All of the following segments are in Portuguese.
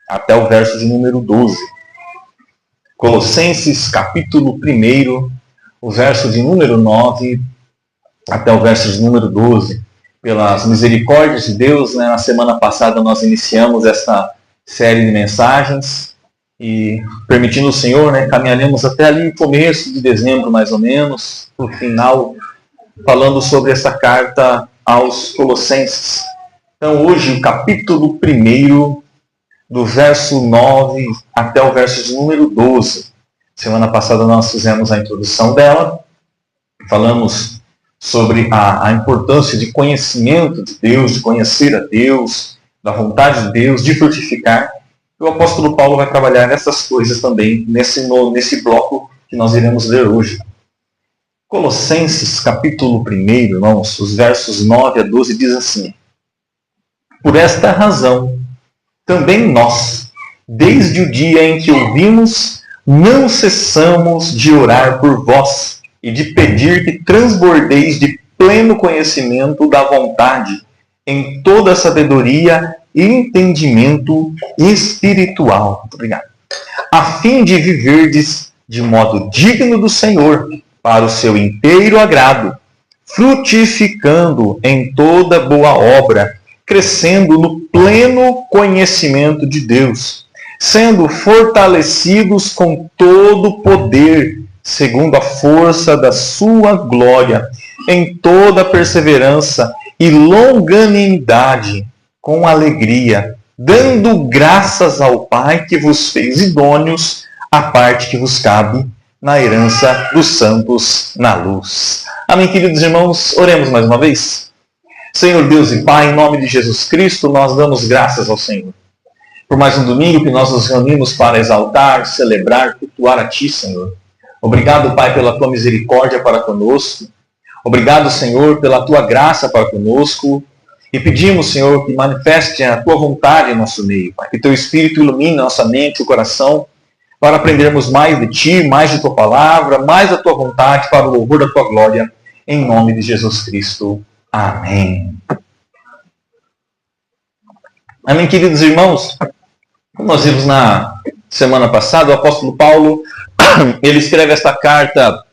até o verso de número 12. Colossenses, capítulo 1, o verso de número 9 até o verso de número 12. Pelas misericórdias de Deus, na semana passada nós iniciamos esta série de mensagens e, permitindo o Senhor, caminharemos até ali começo de dezembro, mais ou menos, no final, falando sobre essa carta aos Colossenses. Então, hoje, o capítulo 1, do verso 9 até o verso de número 12. Semana passada nós fizemos a introdução dela, falamos sobre a importância de conhecimento de Deus, de conhecer a Deus, da vontade de Deus, de frutificar. E o apóstolo Paulo vai trabalhar nessas coisas também, nesse bloco que nós iremos ler hoje. Colossenses, capítulo 1, irmãos, os versos 9 a 12, diz assim: Por esta razão, também nós, desde o dia em que ouvimos, não cessamos de orar por vós e de pedir que transbordeis de pleno conhecimento da vontade, em toda sabedoria e entendimento espiritual. Muito obrigado. A fim de viverdes de modo digno do Senhor, para o seu inteiro agrado, frutificando em toda boa obra, crescendo no pleno conhecimento de Deus, sendo fortalecidos com todo o poder, segundo a força da sua glória, em toda perseverança e longanimidade, com alegria, dando graças ao Pai que vos fez idôneos à parte que vos cabe na herança dos santos na luz. Amém, queridos irmãos? Oremos mais uma vez. Senhor Deus e Pai, em nome de Jesus Cristo, nós damos graças ao Senhor por mais um domingo que nós nos reunimos para exaltar, celebrar, cultuar a Ti, Senhor. Obrigado, Pai, pela Tua misericórdia para conosco. Obrigado, Senhor, pela Tua graça para conosco. E pedimos, Senhor, que manifeste a Tua vontade em nosso meio, Pai. Que Teu Espírito ilumine nossa mente e o coração para aprendermos mais de Ti, mais de Tua palavra, mais da Tua vontade, para o louvor da Tua glória, em nome de Jesus Cristo. Amém. Amém, queridos irmãos? Como nós vimos na semana passada, o apóstolo Paulo, ele escreve esta carta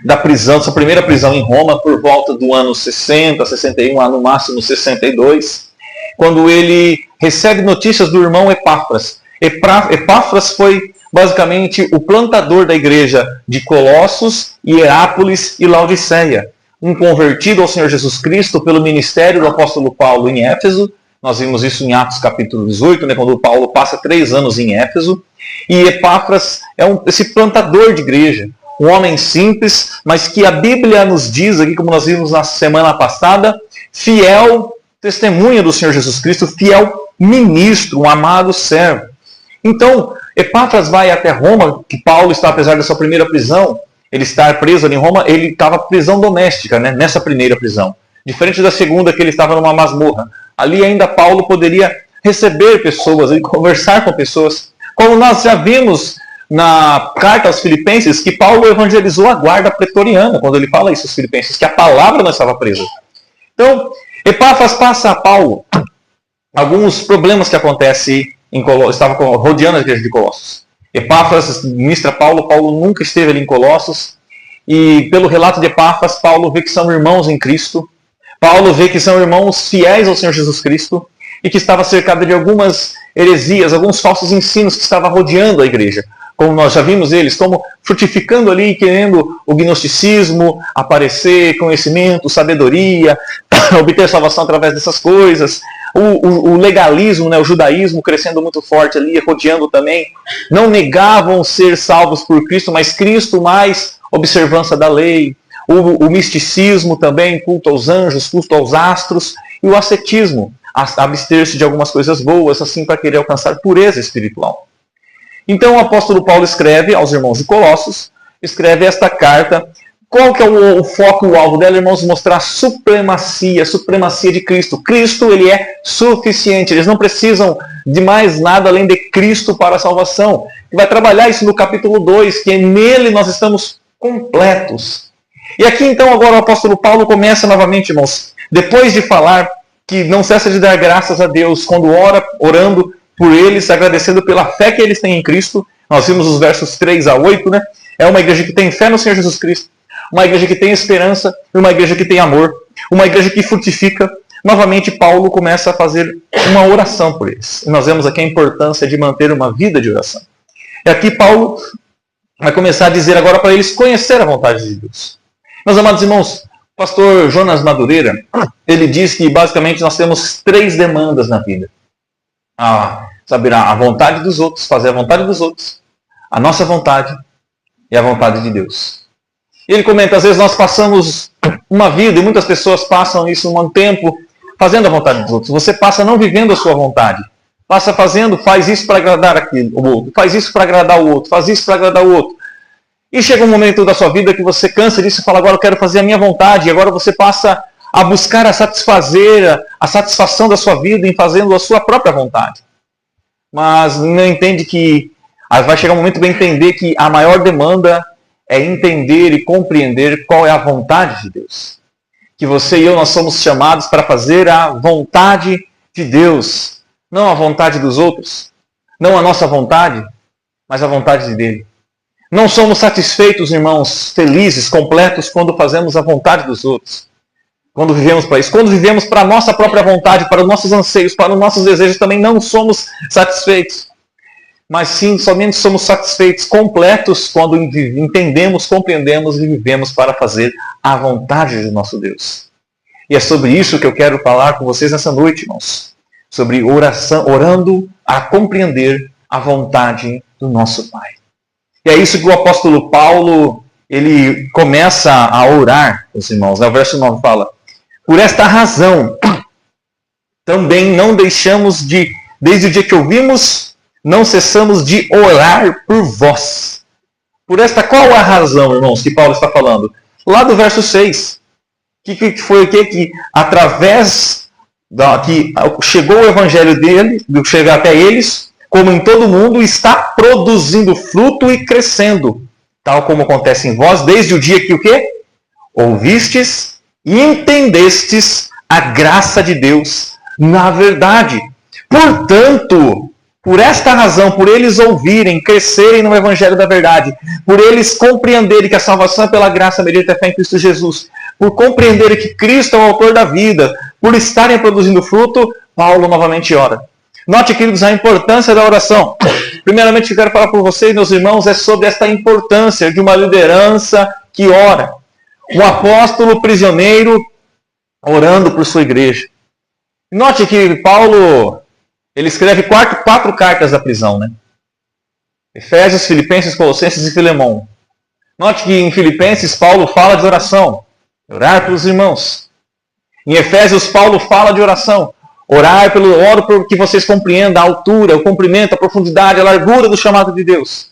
da prisão, sua primeira prisão em Roma, por volta do ano 60, 61, no máximo 62, quando ele recebe notícias do irmão Epáfras. Epáfras foi basicamente o plantador da igreja de Colossos, Hierápolis e Laodiceia, um convertido ao Senhor Jesus Cristo pelo ministério do apóstolo Paulo em Éfeso. Nós vimos isso em Atos capítulo 18, quando Paulo passa 3 anos em Éfeso. E Epáfras é esse plantador de igreja, um homem simples, mas que a Bíblia nos diz aqui, como nós vimos na semana passada, fiel testemunha do Senhor Jesus Cristo, fiel ministro, um amado servo. Então, Epáfras vai até Roma, que Paulo está, apesar da sua primeira prisão, ele estar preso ali em Roma, ele estava em prisão doméstica, nessa primeira prisão. Diferente da segunda, que ele estava numa masmorra. Ali ainda Paulo poderia receber pessoas, conversar com pessoas. Como nós já vimos na carta aos Filipenses, que Paulo evangelizou a guarda pretoriana, quando ele fala isso aos Filipenses, que a palavra não estava presa. Então, Epáfras passa a Paulo alguns problemas que acontecem em Colossos, estava rodeando a igreja de Colossos. Epáfras ministra Paulo, Paulo nunca esteve ali em Colossos, e pelo relato de Epáfras, Paulo vê que são irmãos em Cristo, Paulo vê que são irmãos fiéis ao Senhor Jesus Cristo, e que estava cercado de algumas heresias, alguns falsos ensinos que estavam rodeando a igreja. Como nós já vimos eles, como frutificando ali, querendo o gnosticismo, aparecer, conhecimento, sabedoria, obter salvação através dessas coisas. O legalismo, o judaísmo crescendo muito forte ali, rodeando também. Não negavam ser salvos por Cristo, mas Cristo mais observância da lei. O misticismo também, culto aos anjos, culto aos astros. E o ascetismo, abster-se de algumas coisas boas, assim para querer alcançar pureza espiritual. Então o apóstolo Paulo escreve aos irmãos de Colossos, escreve esta carta. Qual que é o foco, o alvo dela, irmãos? Mostrar a supremacia de Cristo. Cristo, ele é suficiente. Eles não precisam de mais nada além de Cristo para a salvação. E vai trabalhar isso no capítulo 2, que nele nós estamos completos. E aqui então agora o apóstolo Paulo começa novamente, irmãos, depois de falar que não cessa de dar graças a Deus quando orando por eles, agradecendo pela fé que eles têm em Cristo. Nós vimos os versos 3 a 8, né? É uma igreja que tem fé no Senhor Jesus Cristo, uma igreja que tem esperança, uma igreja que tem amor, uma igreja que frutifica. Novamente, Paulo começa a fazer uma oração por eles. E nós vemos aqui a importância de manter uma vida de oração. E aqui Paulo vai começar a dizer agora para eles conhecer a vontade de Deus. Meus amados irmãos, o pastor Jonas Madureira, ele diz que basicamente nós temos 3 demandas na vida. Saber a vontade dos outros, fazer a vontade dos outros, a nossa vontade e a vontade de Deus. Ele comenta, às vezes nós passamos uma vida, e muitas pessoas passam isso um tempo, fazendo a vontade dos outros. Você passa não vivendo a sua vontade. Passa fazendo, faz isso para agradar o outro, faz isso para agradar o outro, faz isso para agradar o outro. E chega um momento da sua vida que você cansa disso e fala, agora eu quero fazer a minha vontade. E agora você passa a buscar a satisfazer, a satisfação da sua vida em fazendo a sua própria vontade. Mas não entende que vai chegar um momento de entender que a maior demanda é entender e compreender qual é a vontade de Deus. Que você e eu, nós somos chamados para fazer a vontade de Deus. Não a vontade dos outros. Não a nossa vontade, mas a vontade dele. Não somos satisfeitos, irmãos, felizes, completos, quando fazemos a vontade dos outros. Quando vivemos para isso. Quando vivemos para a nossa própria vontade, para os nossos anseios, para os nossos desejos, também não somos satisfeitos. Mas sim, somente somos satisfeitos, completos, quando entendemos, compreendemos e vivemos para fazer a vontade do nosso Deus. E é sobre isso que eu quero falar com vocês nessa noite, irmãos. Sobre oração, orando a compreender a vontade do nosso Pai. E é isso que o apóstolo Paulo, ele começa a orar, os irmãos. O verso 9 fala, por esta razão, também não deixamos desde o dia que ouvimos, não cessamos de orar por vós. Por esta, qual a razão, irmãos, que Paulo está falando? Lá do verso 6, que foi o quê? Que através que chegou o evangelho dele, chegar até eles, como em todo mundo, está produzindo fruto e crescendo, tal como acontece em vós, desde o dia que o quê? Ouvistes e entendestes a graça de Deus na verdade. Portanto, por esta razão, por eles ouvirem, crescerem no evangelho da verdade, por eles compreenderem que a salvação é pela graça mediante a fé em Cristo Jesus, por compreenderem que Cristo é o autor da vida, por estarem produzindo fruto, Paulo novamente ora. Note, queridos, a importância da oração. Primeiramente, o que eu quero falar para vocês, meus irmãos, é sobre esta importância de uma liderança que ora. Um apóstolo prisioneiro orando por sua igreja. Note que Paulo, ele escreve 4 cartas da prisão, né? Efésios, Filipenses, Colossenses e Filemão. Note que em Filipenses, Paulo fala de oração. Orar pelos irmãos. Em Efésios, Paulo fala de oração. Oro por que vocês compreendam a altura, o comprimento, a profundidade, a largura do chamado de Deus.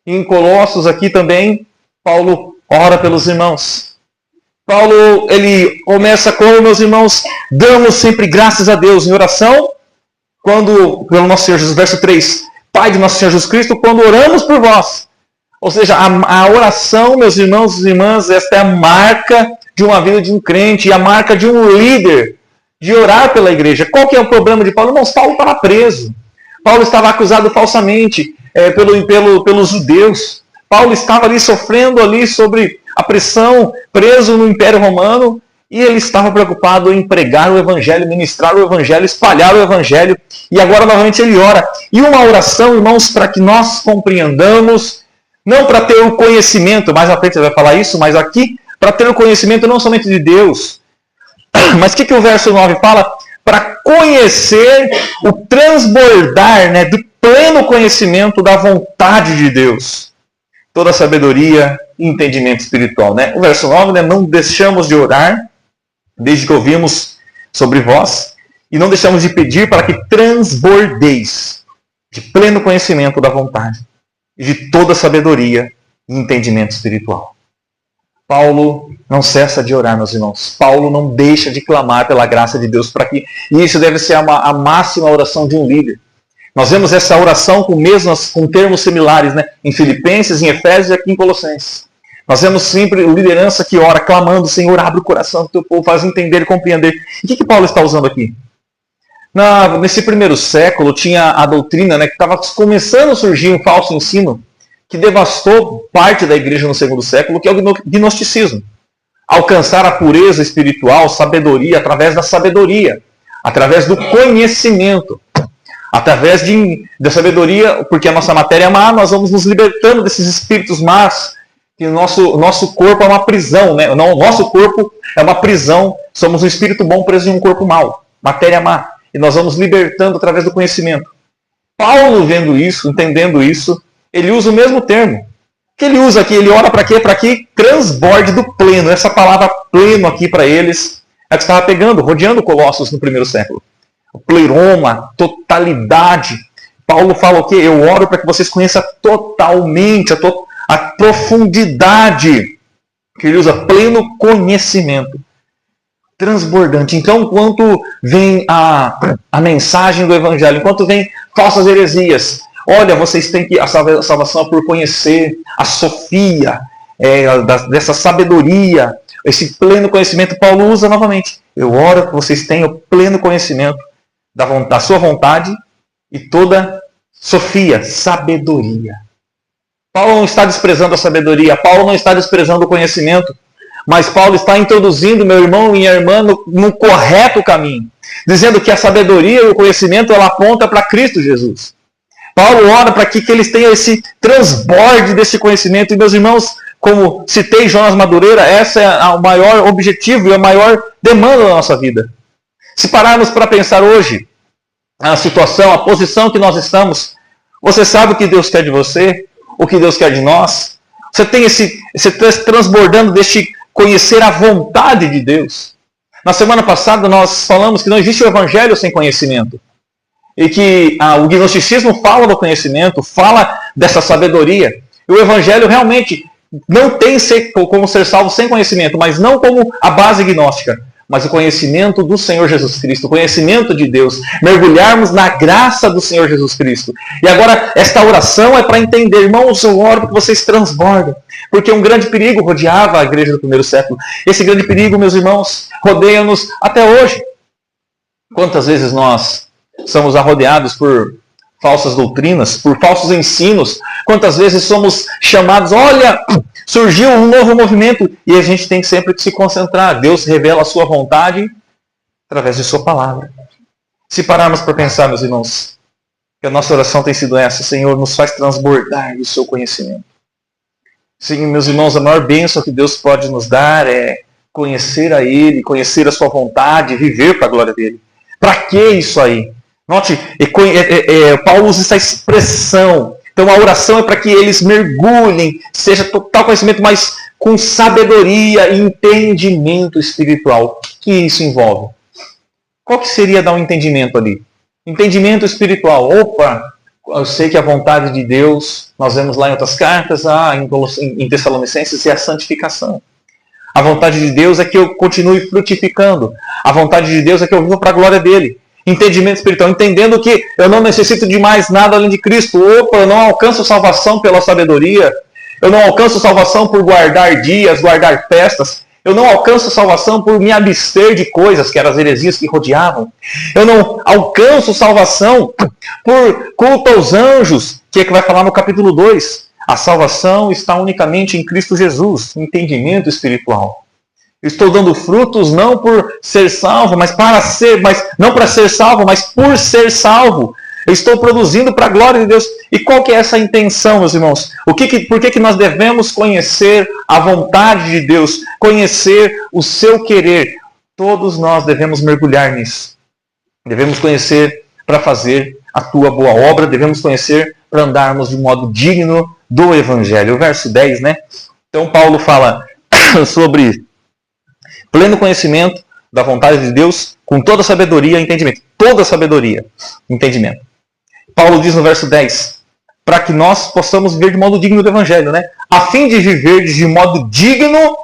E em Colossos aqui também, Paulo ora pelos irmãos. Paulo, ele começa com, meus irmãos, damos sempre graças a Deus em oração, pelo nosso Senhor Jesus, verso 3, Pai de nosso Senhor Jesus Cristo, quando oramos por vós. Ou seja, a oração, meus irmãos e irmãs, esta é a marca de uma vida de um crente, e a marca de um líder, de orar pela igreja. Qual que é o problema de Paulo? Irmãos, Paulo estava preso. Paulo estava acusado falsamente pelos judeus. Paulo estava ali sofrendo sobre a pressão, preso no Império Romano, e ele estava preocupado em pregar o Evangelho, ministrar o Evangelho, espalhar o Evangelho, e agora novamente ele ora. E uma oração, irmãos, para que nós compreendamos, não para ter o conhecimento, mais à frente ele vai falar isso, mas aqui, para ter o conhecimento não somente de Deus, mas o que o verso 9 fala? Para conhecer o transbordar, do pleno conhecimento da vontade de Deus. Toda a sabedoria e entendimento espiritual. O verso 9, não deixamos de orar, desde que ouvimos sobre vós, e não deixamos de pedir para que transbordeis de pleno conhecimento da vontade, e de toda a sabedoria e entendimento espiritual. Paulo não cessa de orar, meus irmãos. Paulo não deixa de clamar pela graça de Deus para que... E isso deve ser a máxima oração de um líder. Nós vemos essa oração com termos similares, em Filipenses, em Efésios e aqui em Colossenses. Nós vemos sempre liderança que ora, clamando, Senhor, abre o coração do teu povo, faz entender e compreender. E o que Paulo está usando aqui? Nesse primeiro século tinha a doutrina, né, que estava começando a surgir um falso ensino que devastou parte da igreja no segundo século, que é o gnosticismo. Alcançar a pureza espiritual, sabedoria, através da sabedoria, através do conhecimento, através da sabedoria, porque a nossa matéria é má, nós vamos nos libertando desses espíritos más, que o nosso corpo é uma prisão, né? O nosso corpo é uma prisão, somos um espírito bom preso em um corpo mau, matéria má, e nós vamos libertando através do conhecimento. Paulo, vendo isso, entendendo isso, ele usa o mesmo termo. Que ele usa aqui, ele ora para quê? Para que transborde do pleno. Essa palavra pleno aqui para eles é a que estava pegando, rodeando Colossos no primeiro século. O pleroma, totalidade. Paulo fala o quê? Eu oro para que vocês conheçam totalmente, a profundidade. Que ele usa pleno conhecimento. Transbordante. Então, enquanto vem a mensagem do Evangelho, enquanto vem falsas heresias, olha, vocês têm que. A salvação é por conhecer a sofia, dessa sabedoria, esse pleno conhecimento. Paulo usa novamente. Eu oro que vocês tenham pleno conhecimento da sua vontade e toda sofia, sabedoria. Paulo não está desprezando a sabedoria, Paulo não está desprezando o conhecimento, mas Paulo está introduzindo meu irmão e minha irmã no correto caminho, dizendo que a sabedoria e o conhecimento ela aponta para Cristo Jesus. Paulo ora para que eles tenham esse transborde desse conhecimento. E meus irmãos, como citei Jonas Madureira, essa é o maior objetivo e a maior demanda da nossa vida. Se pararmos para pensar hoje, a situação, a posição que nós estamos, você sabe o que Deus quer de você, o que Deus quer de nós. Você tem esse transbordando deste conhecer a vontade de Deus. Na semana passada nós falamos que não existe o evangelho sem conhecimento. E que o gnosticismo fala do conhecimento, fala dessa sabedoria. E o evangelho realmente não tem como ser salvo sem conhecimento, mas não como a base gnóstica, mas o conhecimento do Senhor Jesus Cristo, o conhecimento de Deus, mergulharmos na graça do Senhor Jesus Cristo. E agora, esta oração é para entender, irmãos, eu oro para que vocês transbordem, porque um grande perigo rodeava a igreja do primeiro século. Esse grande perigo, meus irmãos, rodeia-nos até hoje. Quantas vezes nós somos arrodeados por falsas doutrinas, por falsos ensinos? Quantas vezes somos chamados, olha, surgiu um novo movimento, e a gente tem sempre que se concentrar. Deus revela a sua vontade através de sua palavra. Se pararmos para pensar, meus irmãos, que a nossa oração tem sido essa: Senhor, nos faz transbordar do seu conhecimento. Sim, meus irmãos, a maior bênção que Deus pode nos dar é conhecer a Ele, conhecer a sua vontade, viver para a glória dEle. Para que isso aí? Note, Paulo usa essa expressão. Então a oração é para que eles mergulhem, seja total conhecimento, mas com sabedoria e entendimento espiritual. O que isso envolve? Qual que seria dar um entendimento ali? Entendimento espiritual. Opa, eu sei que a vontade de Deus, nós vemos lá em outras cartas, em Tessalonicenses, é a santificação. A vontade de Deus é que eu continue frutificando. A vontade de Deus é que eu viva para a glória dEle. Entendimento espiritual, entendendo que eu não necessito de mais nada além de Cristo. Opa, eu não alcanço salvação pela sabedoria. Eu não alcanço salvação por guardar dias, guardar festas. Eu não alcanço salvação por me abster de coisas, que eram as heresias que rodeavam. Eu não alcanço salvação por culto aos anjos, que é que vai falar no capítulo 2. A salvação está unicamente em Cristo Jesus, entendimento espiritual. Eu estou dando frutos não por ser salvo, mas não para ser salvo, mas por ser salvo. Eu estou produzindo para a glória de Deus. E qual que é essa intenção, meus irmãos? Por que nós devemos conhecer a vontade de Deus? Conhecer o seu querer. Todos nós devemos mergulhar nisso. Devemos conhecer para fazer a tua boa obra. Devemos conhecer para andarmos de modo digno do Evangelho. O verso 10, né? Então Paulo fala sobre pleno conhecimento da vontade de Deus, com toda sabedoria e entendimento. Toda sabedoria e entendimento. Paulo diz no verso 10, para que nós possamos viver de modo digno do Evangelho, né? A fim de viver de modo digno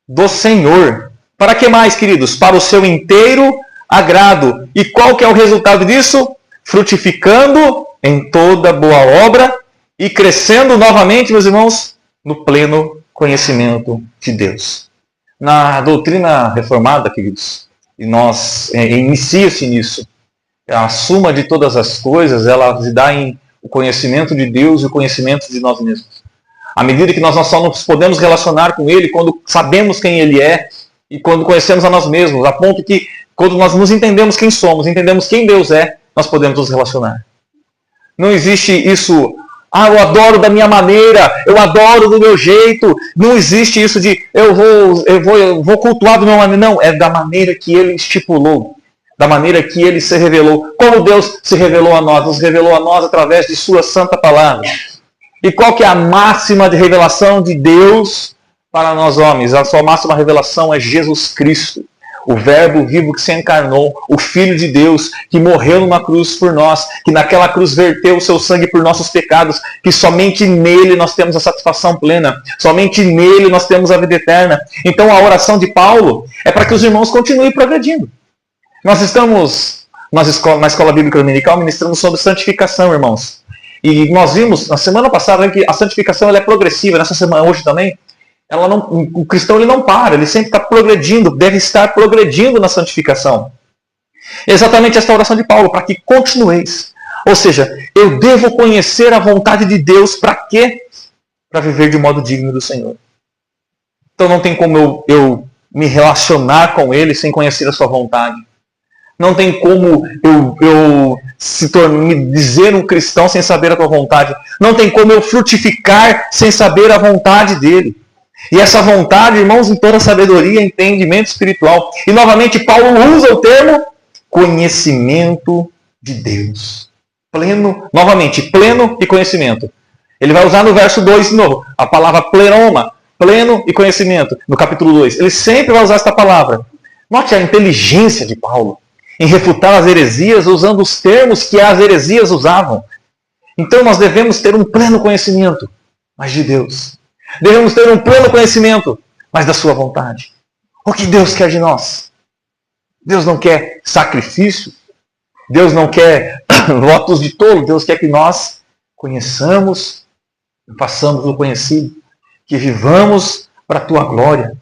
do Senhor. Para que mais, queridos? Para o seu inteiro agrado. E qual que é o resultado disso? Frutificando em toda boa obra e crescendo novamente, meus irmãos, no pleno conhecimento de Deus. Na doutrina reformada, queridos, e nós inicia-se nisso, A suma de todas as coisas, ela se dá em o conhecimento de Deus e o conhecimento de nós mesmos. À medida que nós só nos podemos relacionar com Ele quando sabemos quem Ele é e quando conhecemos a nós mesmos, a ponto que quando nós nos entendemos quem somos, entendemos quem Deus é, nós podemos nos relacionar. Não existe isso, eu adoro da minha maneira, eu adoro do meu jeito. Não existe isso de eu vou cultuar do meu maneira. Não, é da maneira que Ele estipulou, da maneira que Ele se revelou. Como Deus se revelou a nós, nos revelou a nós através de Sua Santa Palavra. E qual que é a máxima de revelação de Deus para nós homens? A sua máxima revelação é Jesus Cristo. O Verbo vivo que se encarnou, o Filho de Deus, que morreu numa cruz por nós, que naquela cruz verteu o seu sangue por nossos pecados, que somente nele nós temos a satisfação plena, somente nele nós temos a vida eterna. Então a oração de Paulo é para que os irmãos continuem progredindo. Nós estamos na Escola Bíblica Dominical ministrando sobre santificação, irmãos. E nós vimos na semana passada que a santificação ela é progressiva, nessa semana, hoje também. O cristão ele não para, ele sempre está progredindo, deve estar progredindo na santificação. Exatamente esta oração de Paulo, para que continueis. Ou seja, eu devo conhecer a vontade de Deus para quê? Para viver de modo digno do Senhor. Então não tem como eu me relacionar com Ele sem conhecer a sua vontade. Não tem como eu me dizer um cristão sem saber a tua vontade. Não tem como eu frutificar sem saber a vontade dele. E essa vontade, irmãos, em toda sabedoria e entendimento espiritual. E novamente Paulo usa o termo conhecimento de Deus. Pleno e conhecimento. Ele vai usar no verso 2 de novo, a palavra pleroma, pleno e conhecimento, no capítulo 2. Ele sempre vai usar esta palavra. Note a inteligência de Paulo em refutar as heresias usando os termos que as heresias usavam. Então nós devemos ter um pleno conhecimento, mas de Deus. Devemos ter um pleno conhecimento, mas da sua vontade. O que Deus quer de nós? Deus não quer sacrifício. Deus não quer votos de tolo. Deus quer que nós conheçamos e façamos o conhecido. Que vivamos para a tua glória.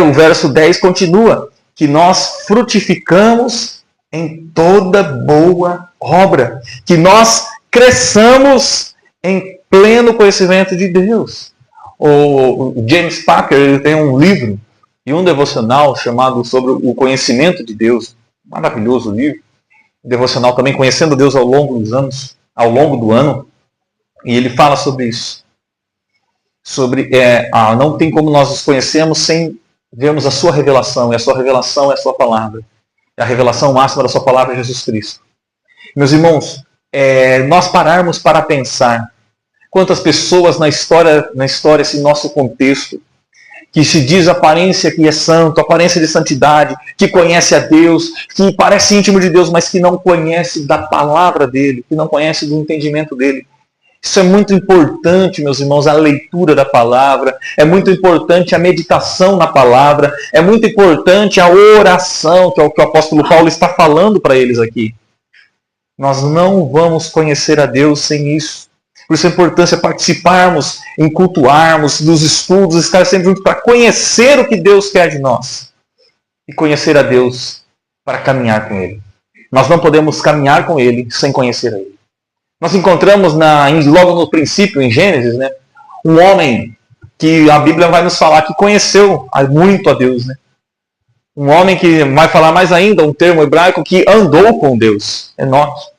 O verso 10 continua. Que nós frutificamos em toda boa obra. Que nós cresçamos em pleno conhecimento de Deus. O James Packer ele tem um livro e um devocional chamado sobre o conhecimento de Deus. Maravilhoso livro. Devocional também, conhecendo Deus ao longo dos anos, ao longo do ano. E ele fala sobre isso. Não tem como nós nos conhecermos sem vermos a sua revelação. E a sua revelação é a sua palavra. E a revelação máxima da sua palavra é Jesus Cristo. Meus irmãos, nós pararmos para pensar quantas pessoas na história, esse nosso contexto, que se diz aparência que é santo, aparência de santidade, que conhece a Deus, que parece íntimo de Deus, mas que não conhece da palavra dele, que não conhece do entendimento dele. Isso é muito importante, meus irmãos, a leitura da palavra, é muito importante a meditação na palavra, é muito importante a oração, que é o que o apóstolo Paulo está falando para eles aqui. Nós não vamos conhecer a Deus sem isso. Por isso a importância de participarmos, em cultuarmos, dos estudos, estar sempre juntos para conhecer o que Deus quer de nós. E conhecer a Deus para caminhar com Ele. Nós não podemos caminhar com Ele sem conhecer a Ele. Nós encontramos logo no princípio, em Gênesis, né, um homem que a Bíblia vai nos falar que conheceu muito a Deus. Né? Um homem que vai falar mais ainda, um termo hebraico, que andou com Deus. Enoque.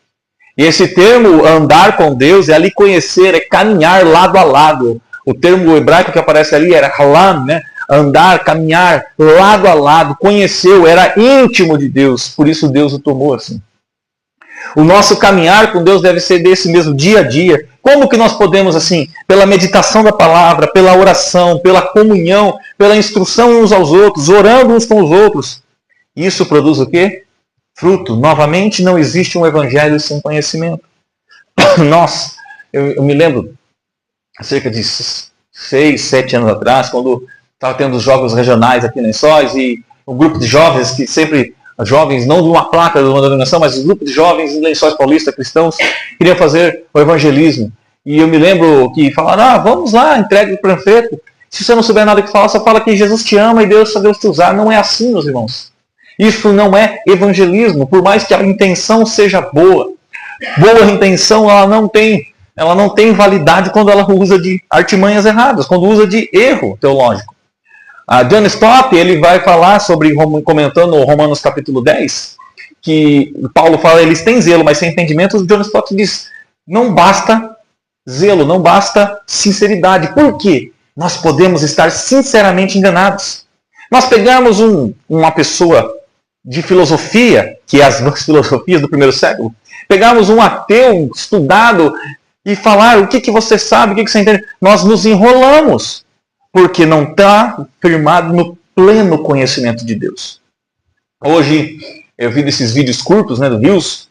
E esse termo, andar com Deus, é ali conhecer, é caminhar lado a lado. O termo hebraico que aparece ali era halam, né? Andar, caminhar lado a lado, conheceu, era íntimo de Deus. Por isso Deus o tomou assim. O nosso caminhar com Deus deve ser desse mesmo dia a dia. Como que nós podemos, assim, pela meditação da palavra, pela oração, pela comunhão, pela instrução uns aos outros, orando uns com os outros. Isso produz o quê? Fruto. Novamente, não existe um evangelho sem conhecimento. Eu me lembro, há cerca de 6, 7 anos atrás, quando estava tendo os jogos regionais aqui em Lençóis, e um grupo de jovens, que sempre, jovens, não de uma placa de uma denominação, mas um grupo de jovens em Lençóis Paulista, cristãos, queriam fazer o evangelismo. E eu me lembro que falaram, vamos lá, entregue o panfleto. Se você não souber nada que falar, só fala que Jesus te ama e Deus te usar. Não é assim, meus irmãos. Isso não é evangelismo, por mais que a intenção seja boa. Boa intenção, ela não tem validade quando ela usa de artimanhas erradas, quando usa de erro teológico. A John Stott, ele vai falar sobre, comentando Romanos capítulo 10, que Paulo fala, eles têm zelo, mas sem entendimento. O John Stott diz, não basta zelo, não basta sinceridade. Por quê? Nós podemos estar sinceramente enganados. Nós pegamos uma pessoa de filosofia, que é as duas filosofias do primeiro século, pegamos um ateu estudado e falar o que você sabe, o que você entende. Nós nos enrolamos, porque não está firmado no pleno conhecimento de Deus. Hoje, eu vi desses vídeos curtos, do Views,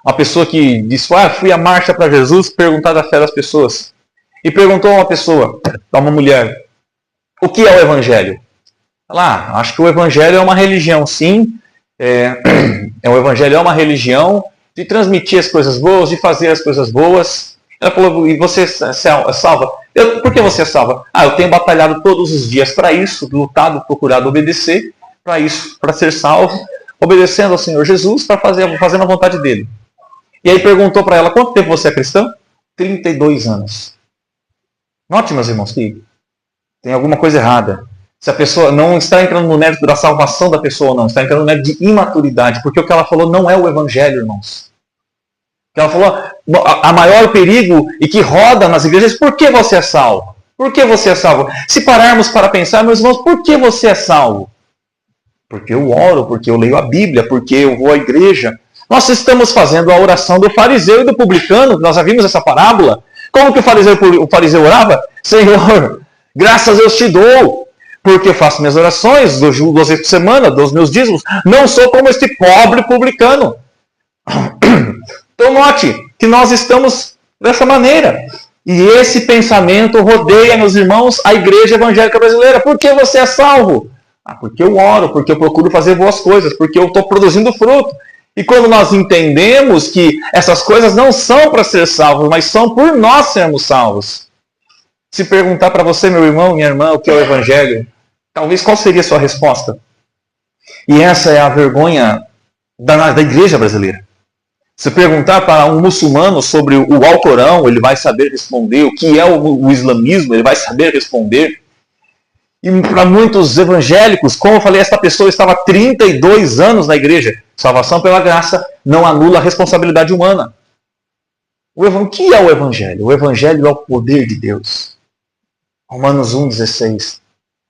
uma pessoa que disse, fui à marcha para Jesus perguntar da fé das pessoas. E perguntou a uma pessoa, a uma mulher, o que é o Evangelho? Ela, acho que o Evangelho é uma religião, sim. O Evangelho é uma religião de transmitir as coisas boas, de fazer as coisas boas. Ela falou, e você é salva? Por que você é salva? Eu tenho batalhado todos os dias para isso, lutado, procurado obedecer para isso, para ser salvo, obedecendo ao Senhor Jesus, fazendo a vontade dele. E aí perguntou para ela, quanto tempo você é cristão? 32 anos. Note, meus irmãos, que tem alguma coisa errada. Se a pessoa não está entrando no mérito da salvação da pessoa, não, está entrando no mérito de imaturidade, porque o que ela falou não é o Evangelho, irmãos. O que ela falou, a maior perigo e que roda nas igrejas, por que você é salvo? Por que você é salvo? Se pararmos para pensar, meus irmãos, por que você é salvo? Porque eu oro, porque eu leio a Bíblia, porque eu vou à igreja. Nós estamos fazendo a oração do fariseu e do publicano, nós já vimos essa parábola. Como que o fariseu orava? Senhor, graças eu te dou, porque eu faço minhas orações, dou 2 vezes por semana, dou os meus dízimos. Não sou como este pobre publicano. Então note que nós estamos dessa maneira. E esse pensamento rodeia, meus irmãos, a igreja evangélica brasileira. Por que você é salvo? Porque eu oro, porque eu procuro fazer boas coisas, porque eu estou produzindo fruto. E quando nós entendemos que essas coisas não são para ser salvos, mas são por nós sermos salvos. Se perguntar para você, meu irmão, minha irmã, o que é o Evangelho, talvez qual seria a sua resposta? E essa é a vergonha da igreja brasileira. Se perguntar para um muçulmano sobre o Alcorão, ele vai saber responder. O que é o islamismo, ele vai saber responder. E para muitos evangélicos, como eu falei, esta pessoa estava há 32 anos na igreja. Salvação pela graça não anula a responsabilidade humana. O que é o Evangelho? O Evangelho é o poder de Deus. Romanos 1, 16,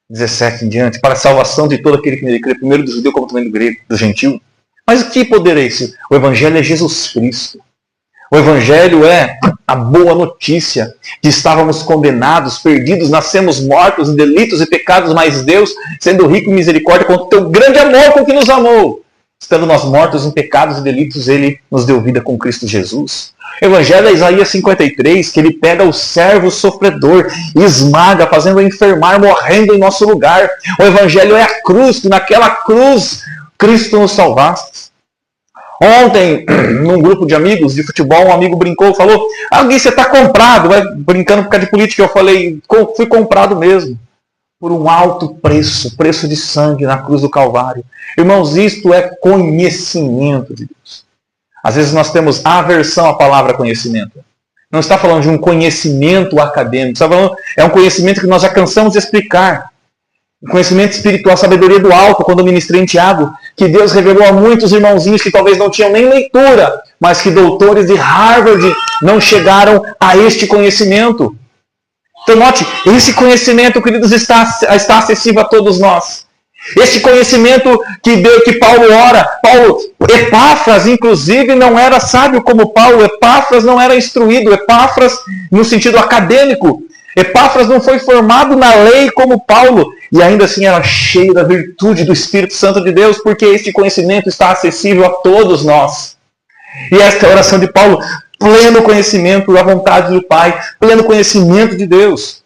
17 em diante. Para a salvação de todo aquele que nele crê, primeiro do judeu como também do grego, do gentil. Mas que poder é esse? O Evangelho é Jesus Cristo. O Evangelho é a boa notícia que estávamos condenados, perdidos, nascemos mortos em delitos e pecados, mas Deus, sendo rico em misericórdia, com o teu grande amor com que nos amou, estando nós mortos em pecados e delitos, Ele nos deu vida com Cristo Jesus. O Evangelho é Isaías 53, que Ele pega o servo sofredor e esmaga, fazendo-o enfermar, morrendo em nosso lugar. O Evangelho é a cruz, que naquela cruz Cristo nos salvaste. Ontem, num grupo de amigos de futebol, um amigo brincou, falou, Gui, você está comprado, vai brincando por causa de política. Eu falei, fui comprado mesmo, por um alto preço, preço de sangue na cruz do Calvário. Irmãos, isto é conhecimento de Deus. Às vezes nós temos aversão à palavra conhecimento. Não está falando de um conhecimento acadêmico, está falando, é um conhecimento que nós já cansamos de explicar. Conhecimento espiritual, sabedoria do alto, quando eu ministrei em Tiago, que Deus revelou a muitos irmãozinhos que talvez não tinham nem leitura, mas que doutores de Harvard não chegaram a este conhecimento. Então note, esse conhecimento, queridos, está acessível a todos nós. Este conhecimento que Paulo ora, Epáfras, inclusive, não era sábio como Paulo, Epáfras não era instruído, Epáfras no sentido acadêmico. Epáfras não foi formado na lei como Paulo, e ainda assim era cheio da virtude do Espírito Santo de Deus, porque este conhecimento está acessível a todos nós. E esta é a oração de Paulo, pleno conhecimento da vontade do Pai, pleno conhecimento de Deus.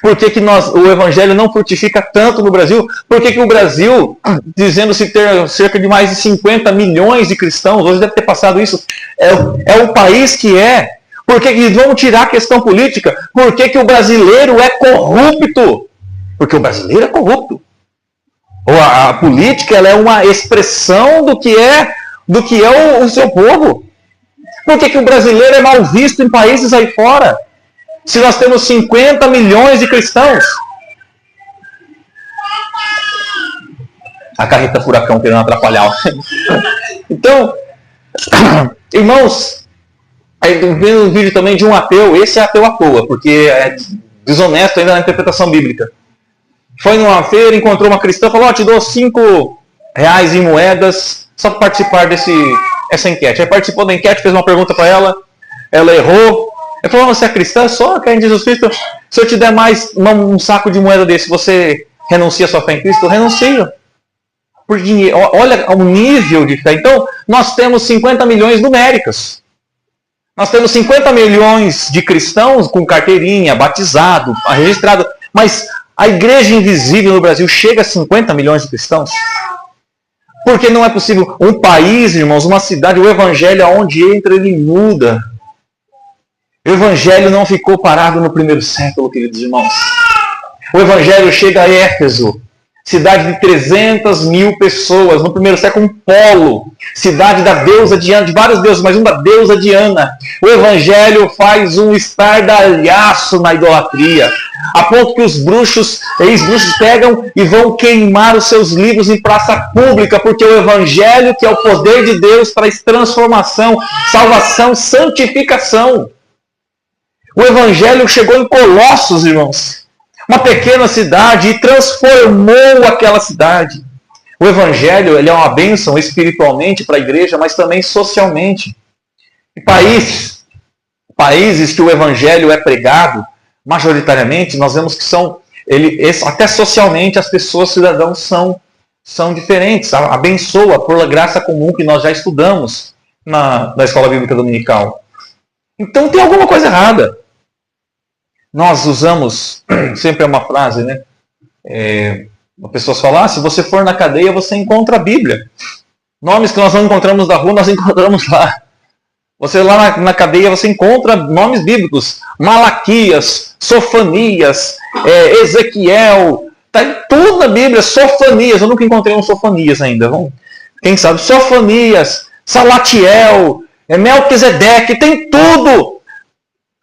Por que o Evangelho não frutifica tanto no Brasil? Por que o Brasil, dizendo-se ter cerca de mais de 50 milhões de cristãos, hoje deve ter passado isso, é o país que é? Por que vamos tirar a questão política? Por que o brasileiro é corrupto? Porque o brasileiro é corrupto. Ou a política, ela é uma expressão do que é o seu povo. Por que o brasileiro é mal visto em países aí fora? Se nós temos 50 milhões de cristãos. A carreta furacão querendo atrapalhar. Então, irmãos, aí vendo um vídeo também de um ateu. Esse é ateu à toa, porque é desonesto ainda na interpretação bíblica. Foi numa feira, encontrou uma cristã, falou, te dou R$5 em moedas só para participar essa enquete. Aí participou da enquete, fez uma pergunta para ela, ela errou. Ele falou, você é cristã? Só quer em Jesus Cristo? Se eu te der mais um saco de moeda desse, você renuncia a sua fé em Cristo? Eu renuncio. Por dinheiro. Olha o nível de fé. Então, nós temos 50 milhões numéricas. Nós temos 50 milhões de cristãos com carteirinha, batizado, registrado. Mas a igreja invisível no Brasil chega a 50 milhões de cristãos? Porque não é possível. Um país, irmãos, uma cidade, o evangelho, aonde entra, ele muda. O evangelho não ficou parado no primeiro século, queridos irmãos. O evangelho chega a Éfeso, cidade de 300 mil pessoas, no primeiro século, um polo, cidade da deusa Diana, de vários deuses, mas um da deusa Diana. O evangelho faz um estardalhaço na idolatria, a ponto que os ex-bruxos pegam e vão queimar os seus livros em praça pública, porque o evangelho, que é o poder de Deus, traz transformação, salvação, santificação. O evangelho chegou em Colossos, irmãos, uma pequena cidade, e transformou aquela cidade. O evangelho, ele é uma bênção espiritualmente para a igreja, mas também socialmente. Em países que o evangelho é pregado, majoritariamente, nós vemos que até socialmente, as pessoas, cidadãos, são diferentes. Abençoa por graça comum que nós já estudamos na Escola Bíblica Dominical. Então tem alguma coisa errada. Nós usamos sempre uma frase, né? As pessoas falam, se você for na cadeia, você encontra a Bíblia. Nomes que nós não encontramos na rua, nós encontramos lá. Você lá na cadeia, você encontra nomes bíblicos. Malaquias, Sofanias, Ezequiel. Está tudo na Bíblia. Sofanias. Eu nunca encontrei um Sofanias ainda. Quem sabe? Sofanias, Salatiel, Melquisedeque. Tem tudo.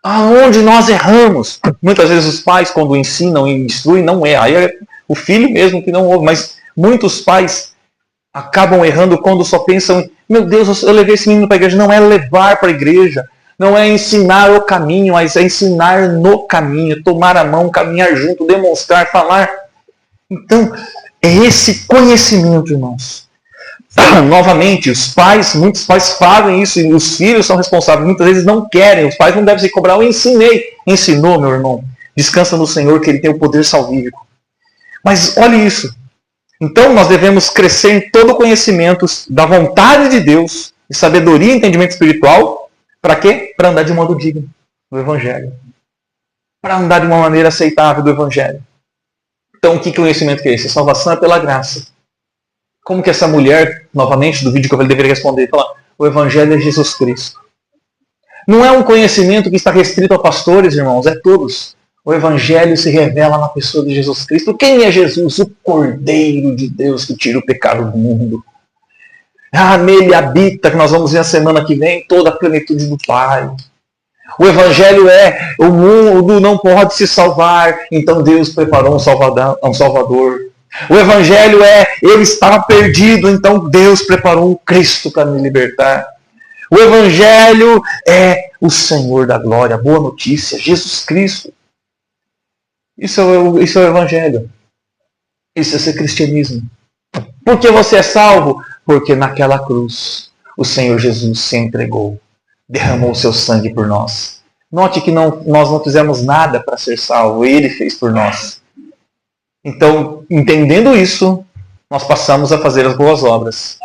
Aonde nós erramos. Muitas vezes os pais, quando ensinam e instruem, não erram. Aí é o filho mesmo que não ouve. Mas muitos pais acabam errando quando só pensam, meu Deus, eu levei esse menino para a igreja. Não é levar para a igreja. Não é ensinar o caminho, mas é ensinar no caminho. Tomar a mão, caminhar junto, demonstrar, falar. Então, é esse conhecimento, irmãos. Novamente, muitos pais fazem isso e os filhos são responsáveis. Muitas vezes não querem, os pais não devem se cobrar. Eu ensinei. Ensinou, meu irmão. Descansa no Senhor, que Ele tem o poder salvífico. Mas olhe isso. Então nós devemos crescer em todo o conhecimento da vontade de Deus, de sabedoria e entendimento espiritual. Para quê? Para andar de modo digno do Evangelho. Para andar de uma maneira aceitável do Evangelho. Então que conhecimento que é esse? A salvação é pela graça. Como que essa mulher, novamente, do vídeo que eu deveria responder, fala, o Evangelho é Jesus Cristo. Não é um conhecimento que está restrito a pastores, irmãos, é todos. O Evangelho se revela na pessoa de Jesus Cristo. Quem é Jesus? O Cordeiro de Deus que tira o pecado do mundo. Nele habita, que nós vamos ver a semana que vem, toda a plenitude do Pai. O Evangelho o mundo não pode se salvar, então Deus preparou um Salvador. O Evangelho ele estava perdido, então Deus preparou um Cristo para me libertar. O Evangelho é o Senhor da glória, a boa notícia, Jesus Cristo. Isso é o Evangelho. Isso é ser cristianismo. Por que você é salvo? Porque naquela cruz o Senhor Jesus se entregou, derramou o seu sangue por nós. Note que nós não fizemos nada para ser salvo, Ele fez por nós. Então, entendendo isso, nós passamos a fazer as boas obras,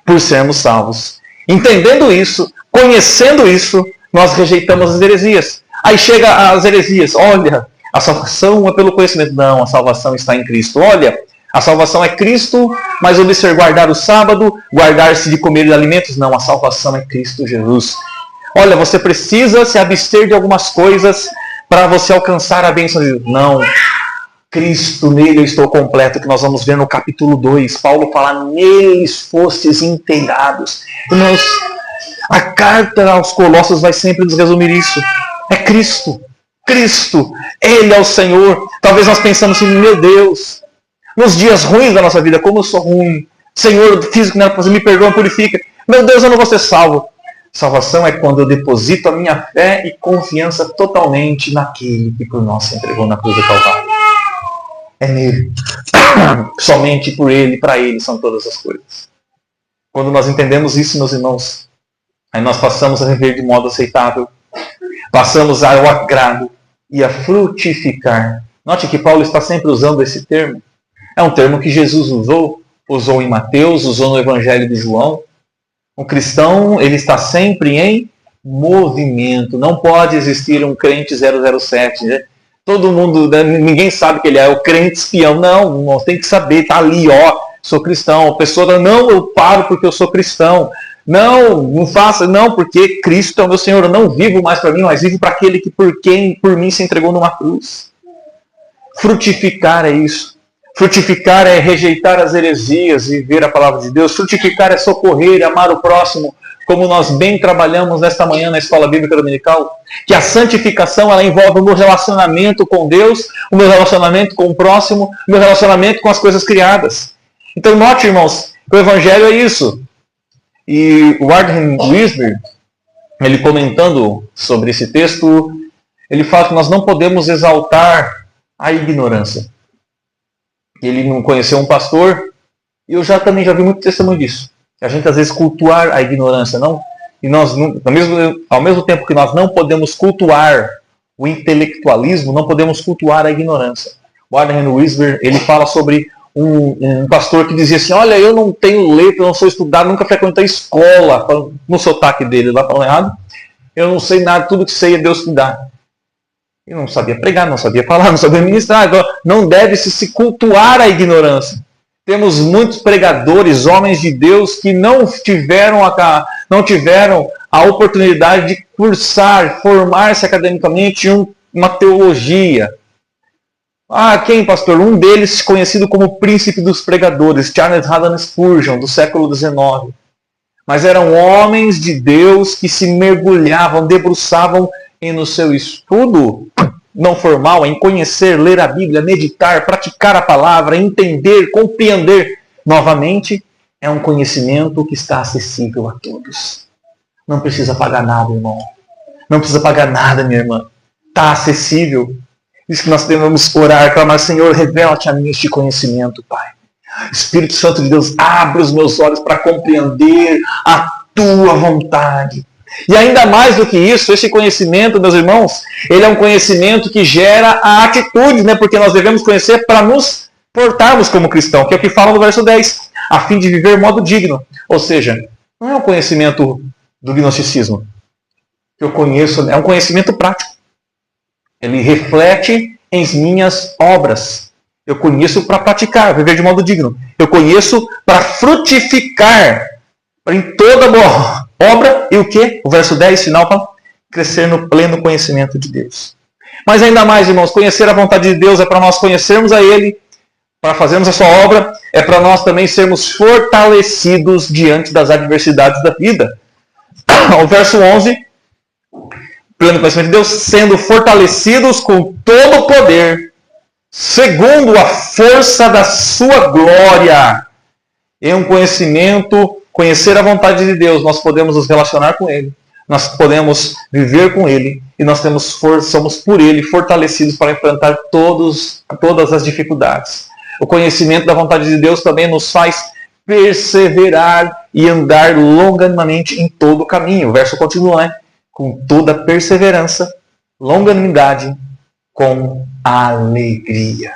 por sermos salvos. Entendendo isso, conhecendo isso, nós rejeitamos as heresias. Aí chega as heresias, olha, a salvação é pelo conhecimento. Não, a salvação está em Cristo. Olha, a salvação é Cristo, mas observar guardar o sábado, guardar-se de comer alimentos. Não, a salvação é Cristo Jesus. Olha, você precisa se abster de algumas coisas para você alcançar a bênção de Deus. Não. Cristo, nele eu estou completo, que nós vamos ver no capítulo 2. Paulo fala, neles fostes inteirados. Irmãos, a carta aos Colossos vai sempre nos resumir isso. É Cristo. Cristo, Ele é o Senhor. Talvez nós pensamos assim, meu Deus, nos dias ruins da nossa vida, como eu sou ruim. Senhor, físico, me perdoa, purifica. Meu Deus, eu não vou ser salvo. Salvação é quando eu deposito a minha fé e confiança totalmente naquele que por nós se entregou na cruz do Calvário. É nele. Somente por ele, para ele são todas as coisas. Quando nós entendemos isso, meus irmãos, aí nós passamos a viver de modo aceitável. Passamos ao agrado e a frutificar. Note que Paulo está sempre usando esse termo. É um termo que Jesus usou em Mateus, usou no Evangelho de João. Um cristão, ele está sempre em movimento. Não pode existir um crente 007, né? Todo mundo, ninguém sabe que ele é o crente espião. Não, nós tem que saber, tá ali, ó, sou cristão. A pessoa não, eu paro porque eu sou cristão. Não faça, não, porque Cristo é o meu Senhor. Eu não vivo mais para mim, mas vivo para aquele que por mim se entregou numa cruz. Frutificar é isso. Frutificar é rejeitar as heresias e ver a palavra de Deus. Frutificar é socorrer e amar o próximo, como nós bem trabalhamos nesta manhã na Escola Bíblica Dominical. Que a santificação ela envolve o meu relacionamento com Deus, o meu relacionamento com o próximo, o meu relacionamento com as coisas criadas. Então note, irmãos, que o Evangelho é isso. E o Warren Wiersbe, ele comentando sobre esse texto, ele fala que nós não podemos exaltar a ignorância. Ele não conheceu um pastor, e eu também já vi muito testemunho disso. A gente às vezes cultuar a ignorância, não? E nós, ao mesmo tempo que nós não podemos cultuar o intelectualismo, não podemos cultuar a ignorância. O Warren Wiersbe, ele fala sobre um pastor que dizia assim, olha, eu não tenho letra, eu não sou estudado, nunca frequentei escola, no sotaque dele, lá falando errado, eu não sei nada, tudo que sei é Deus que dá. Eu não sabia pregar, não sabia falar, não sabia ministrar, então não deve-se se cultuar a ignorância. Temos muitos pregadores, homens de Deus, que não tiveram a oportunidade de cursar, formar-se academicamente em uma teologia. Quem, pastor? Um deles conhecido como o príncipe dos pregadores, Charles Haddon Spurgeon, do século XIX. Mas eram homens de Deus que se mergulhavam, debruçavam no seu estudo não formal, em conhecer, ler a Bíblia, meditar, praticar a palavra, entender, compreender. Novamente, é um conhecimento que está acessível a todos. Não precisa pagar nada, irmão. Não precisa pagar nada, minha irmã. Está acessível. Isso que nós devemos orar, clamar, Senhor, revela-te a mim este conhecimento, Pai. Espírito Santo de Deus, abre os meus olhos para compreender a tua vontade. E ainda mais do que isso, esse conhecimento, meus irmãos, ele é um conhecimento que gera a atitude, né? Porque nós devemos conhecer para nos portarmos como cristão, que é o que fala no verso 10, a fim de viver modo digno. Ou seja, não é um conhecimento do gnosticismo. Que eu conheço, é um conhecimento prático. Ele reflete em minhas obras. Eu conheço para praticar, viver de modo digno. Eu conheço para frutificar em toda boa obra. E o que? O verso 10, final, para crescer no pleno conhecimento de Deus. Mas ainda mais, irmãos, conhecer a vontade de Deus é para nós conhecermos a Ele, para fazermos a sua obra, é para nós também sermos fortalecidos diante das adversidades da vida. O verso 11... pleno conhecimento de Deus, sendo fortalecidos com todo o poder, segundo a força da sua glória. Em um conhecimento, conhecer a vontade de Deus, nós podemos nos relacionar com Ele, nós podemos viver com Ele, e nós somos por Ele fortalecidos para enfrentar todas as dificuldades. O conhecimento da vontade de Deus também nos faz perseverar e andar longanimamente em todo o caminho. O verso continua, né? Com toda perseverança, longanimidade, com alegria.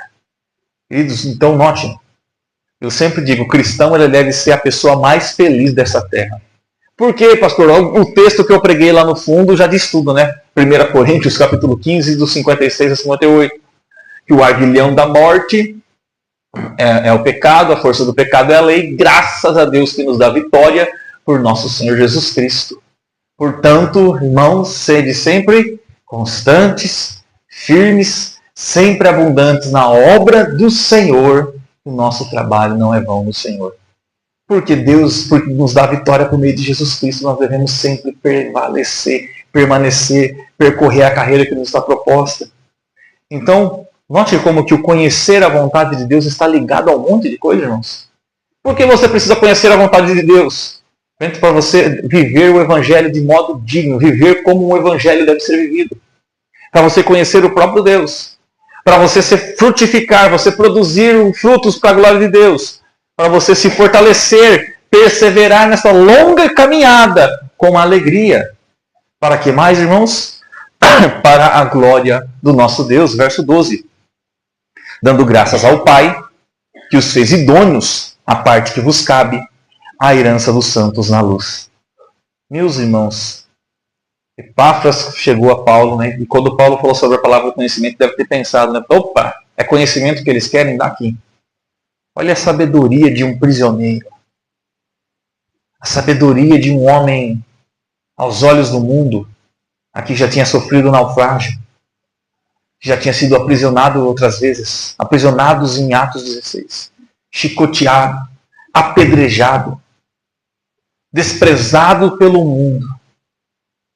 Queridos, então note, eu sempre digo, o cristão ele deve ser a pessoa mais feliz dessa terra. Por quê, pastor? O texto que eu preguei lá no fundo já diz tudo, né? 1 Coríntios, capítulo 15, dos 56 a 58. Que o aguilhão da morte é o pecado, a força do pecado é a lei, graças a Deus que nos dá vitória por nosso Senhor Jesus Cristo. Portanto, irmãos, sede sempre constantes, firmes, sempre abundantes na obra do Senhor, o nosso trabalho não é vão no Senhor. Porque Deus nos dá vitória por meio de Jesus Cristo, nós devemos sempre permanecer, percorrer a carreira que nos está proposta. Então, note como que o conhecer a vontade de Deus está ligado a um monte de coisa, irmãos. Por que você precisa conhecer a vontade de Deus? Para você viver o Evangelho de modo digno, viver como um Evangelho deve ser vivido. Para você conhecer o próprio Deus. Para você se frutificar, você produzir frutos para a glória de Deus. Para você se fortalecer, perseverar nessa longa caminhada com alegria. Para que mais, irmãos? Para a glória do nosso Deus. Verso 12. Dando graças ao Pai, que os fez idôneos à parte que vos cabe, a herança dos santos na luz. Meus irmãos, Epáfras chegou a Paulo, né? E quando Paulo falou sobre a palavra do conhecimento, deve ter pensado, né? Opa, é conhecimento que eles querem dar aqui. Olha a sabedoria de um prisioneiro. A sabedoria de um homem, aos olhos do mundo, aqui já tinha sofrido naufrágio, já tinha sido aprisionado outras vezes, aprisionados em Atos 16, chicoteado, apedrejado, desprezado pelo mundo,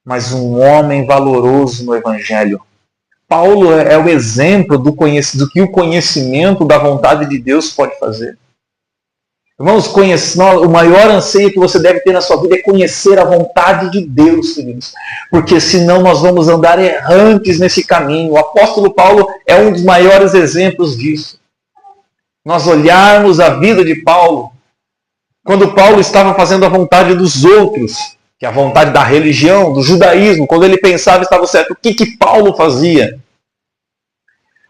mas um homem valoroso no Evangelho. Paulo é o exemplo do que o conhecimento da vontade de Deus pode fazer. Irmãos, o maior anseio que você deve ter na sua vida é conhecer a vontade de Deus, queridos. Porque senão nós vamos andar errantes nesse caminho. O apóstolo Paulo é um dos maiores exemplos disso. Nós olharmos a vida de Paulo, quando Paulo estava fazendo a vontade dos outros, que é a vontade da religião, do judaísmo, quando ele pensava estava certo, o que Paulo fazia?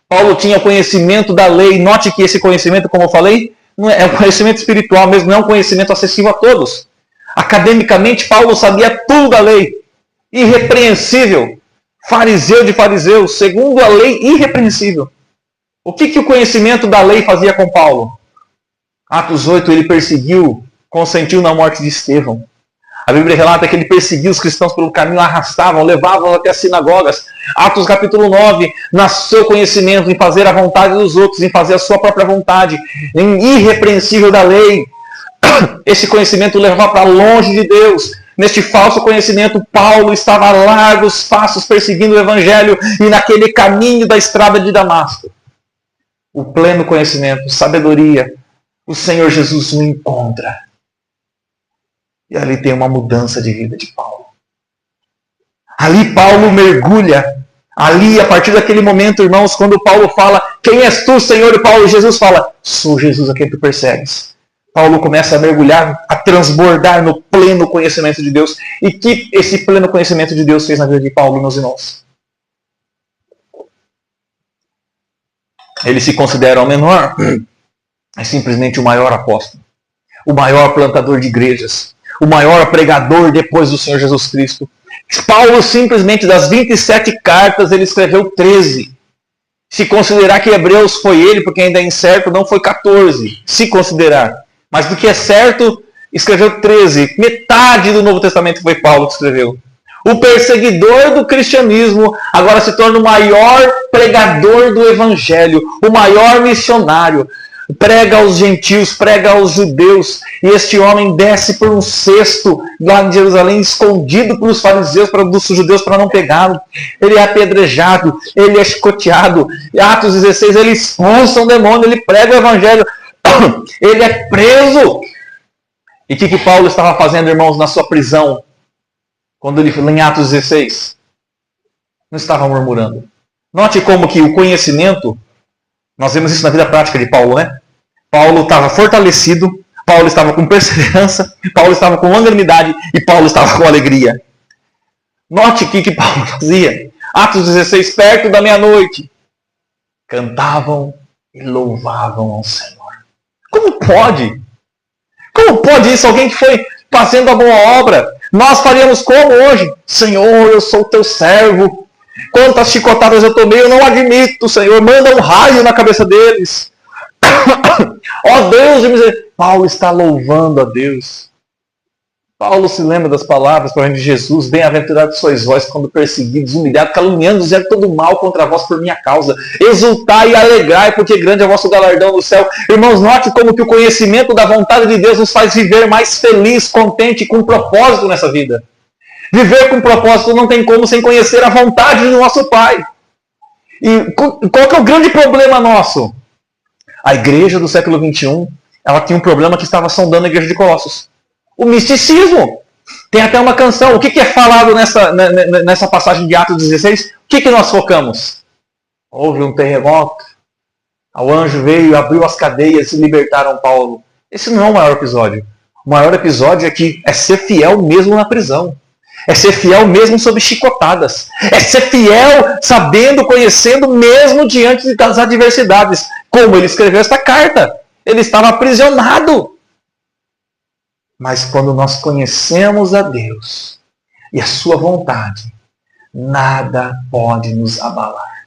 Paulo tinha conhecimento da lei. Note que esse conhecimento, como eu falei, não é um conhecimento espiritual mesmo, não é um conhecimento acessível a todos. Academicamente, Paulo sabia tudo da lei. Irrepreensível. Fariseu de fariseus, segundo a lei, irrepreensível. O que o conhecimento da lei fazia com Paulo? Atos 8, ele perseguiu, consentiu na morte de Estevão. A Bíblia relata que ele perseguia os cristãos pelo caminho, arrastavam, levavam até as sinagogas. Atos capítulo 9, nasceu conhecimento em fazer a vontade dos outros, em fazer a sua própria vontade, em irrepreensível da lei. Esse conhecimento levava para longe de Deus. Neste falso conhecimento, Paulo estava a largos passos perseguindo o Evangelho e naquele caminho da estrada de Damasco. O pleno conhecimento, sabedoria, o Senhor Jesus o encontra. E ali tem uma mudança de vida de Paulo. Ali Paulo mergulha. Ali, a partir daquele momento, irmãos, quando Paulo fala, quem és tu, Senhor? E Jesus fala, sou Jesus a quem tu persegues. Paulo começa a mergulhar, a transbordar no pleno conhecimento de Deus. E que esse pleno conhecimento de Deus fez na vida de Paulo, meus irmãos? Ele se considera o menor, é simplesmente o maior apóstolo, o maior plantador de igrejas, o maior pregador depois do Senhor Jesus Cristo. Paulo, simplesmente, das 27 cartas, ele escreveu 13. Se considerar que Hebreus foi ele, porque ainda é incerto, não foi 14. Se considerar. Mas do que é certo, escreveu 13. Metade do Novo Testamento foi Paulo que escreveu. O perseguidor do cristianismo agora se torna o maior pregador do Evangelho, o maior missionário. Prega aos gentios, prega aos judeus. E este homem desce por um cesto lá em Jerusalém, escondido pelos fariseus, dos judeus, para não pegá-lo. Ele é apedrejado, ele é chicoteado. Em Atos 16, ele expulsa um demônio, ele prega o Evangelho. Ele é preso. E o que Paulo estava fazendo, irmãos, na sua prisão? Quando ele foi em Atos 16, não estava murmurando. Note como que o conhecimento, nós vemos isso na vida prática de Paulo, né? Paulo estava fortalecido, Paulo estava com perseverança, Paulo estava com longanimidade e Paulo estava com alegria. Note o que Paulo fazia. Atos 16, perto da meia-noite, cantavam e louvavam ao Senhor. Como pode? Como pode isso? Alguém que foi fazendo a boa obra. Nós faríamos como hoje? Senhor, eu sou teu servo. Quantas chicotadas eu tomei, eu não admito, Senhor. Manda um raio na cabeça deles. Ó Deus de misericórdia. Paulo está louvando a Deus. Paulo se lembra das palavras de Jesus: bem-aventurados sois vós quando perseguidos, humilhados, caluniando, dizendo todo mal contra vós por minha causa. Exultai e alegrai, porque grande é o vosso galardão no céu. Irmãos, note como que o conhecimento da vontade de Deus nos faz viver mais feliz, contente, com propósito nessa vida. Viver com propósito não tem como sem conhecer a vontade do nosso Pai. E qual que é o grande problema nosso? A igreja do século XXI, ela tinha um problema que estava sondando a igreja de Colossos. O misticismo. Tem até uma canção. O que é falado nessa passagem de Atos 16? O que nós focamos? Houve um terremoto. O anjo veio, abriu as cadeias e libertaram Paulo. Esse não é o maior episódio. O maior episódio é ser fiel mesmo na prisão. É ser fiel mesmo sob chicotadas. É ser fiel sabendo, conhecendo mesmo diante das adversidades. Como ele escreveu esta carta. Ele estava aprisionado. Mas quando nós conhecemos a Deus e a sua vontade, nada pode nos abalar.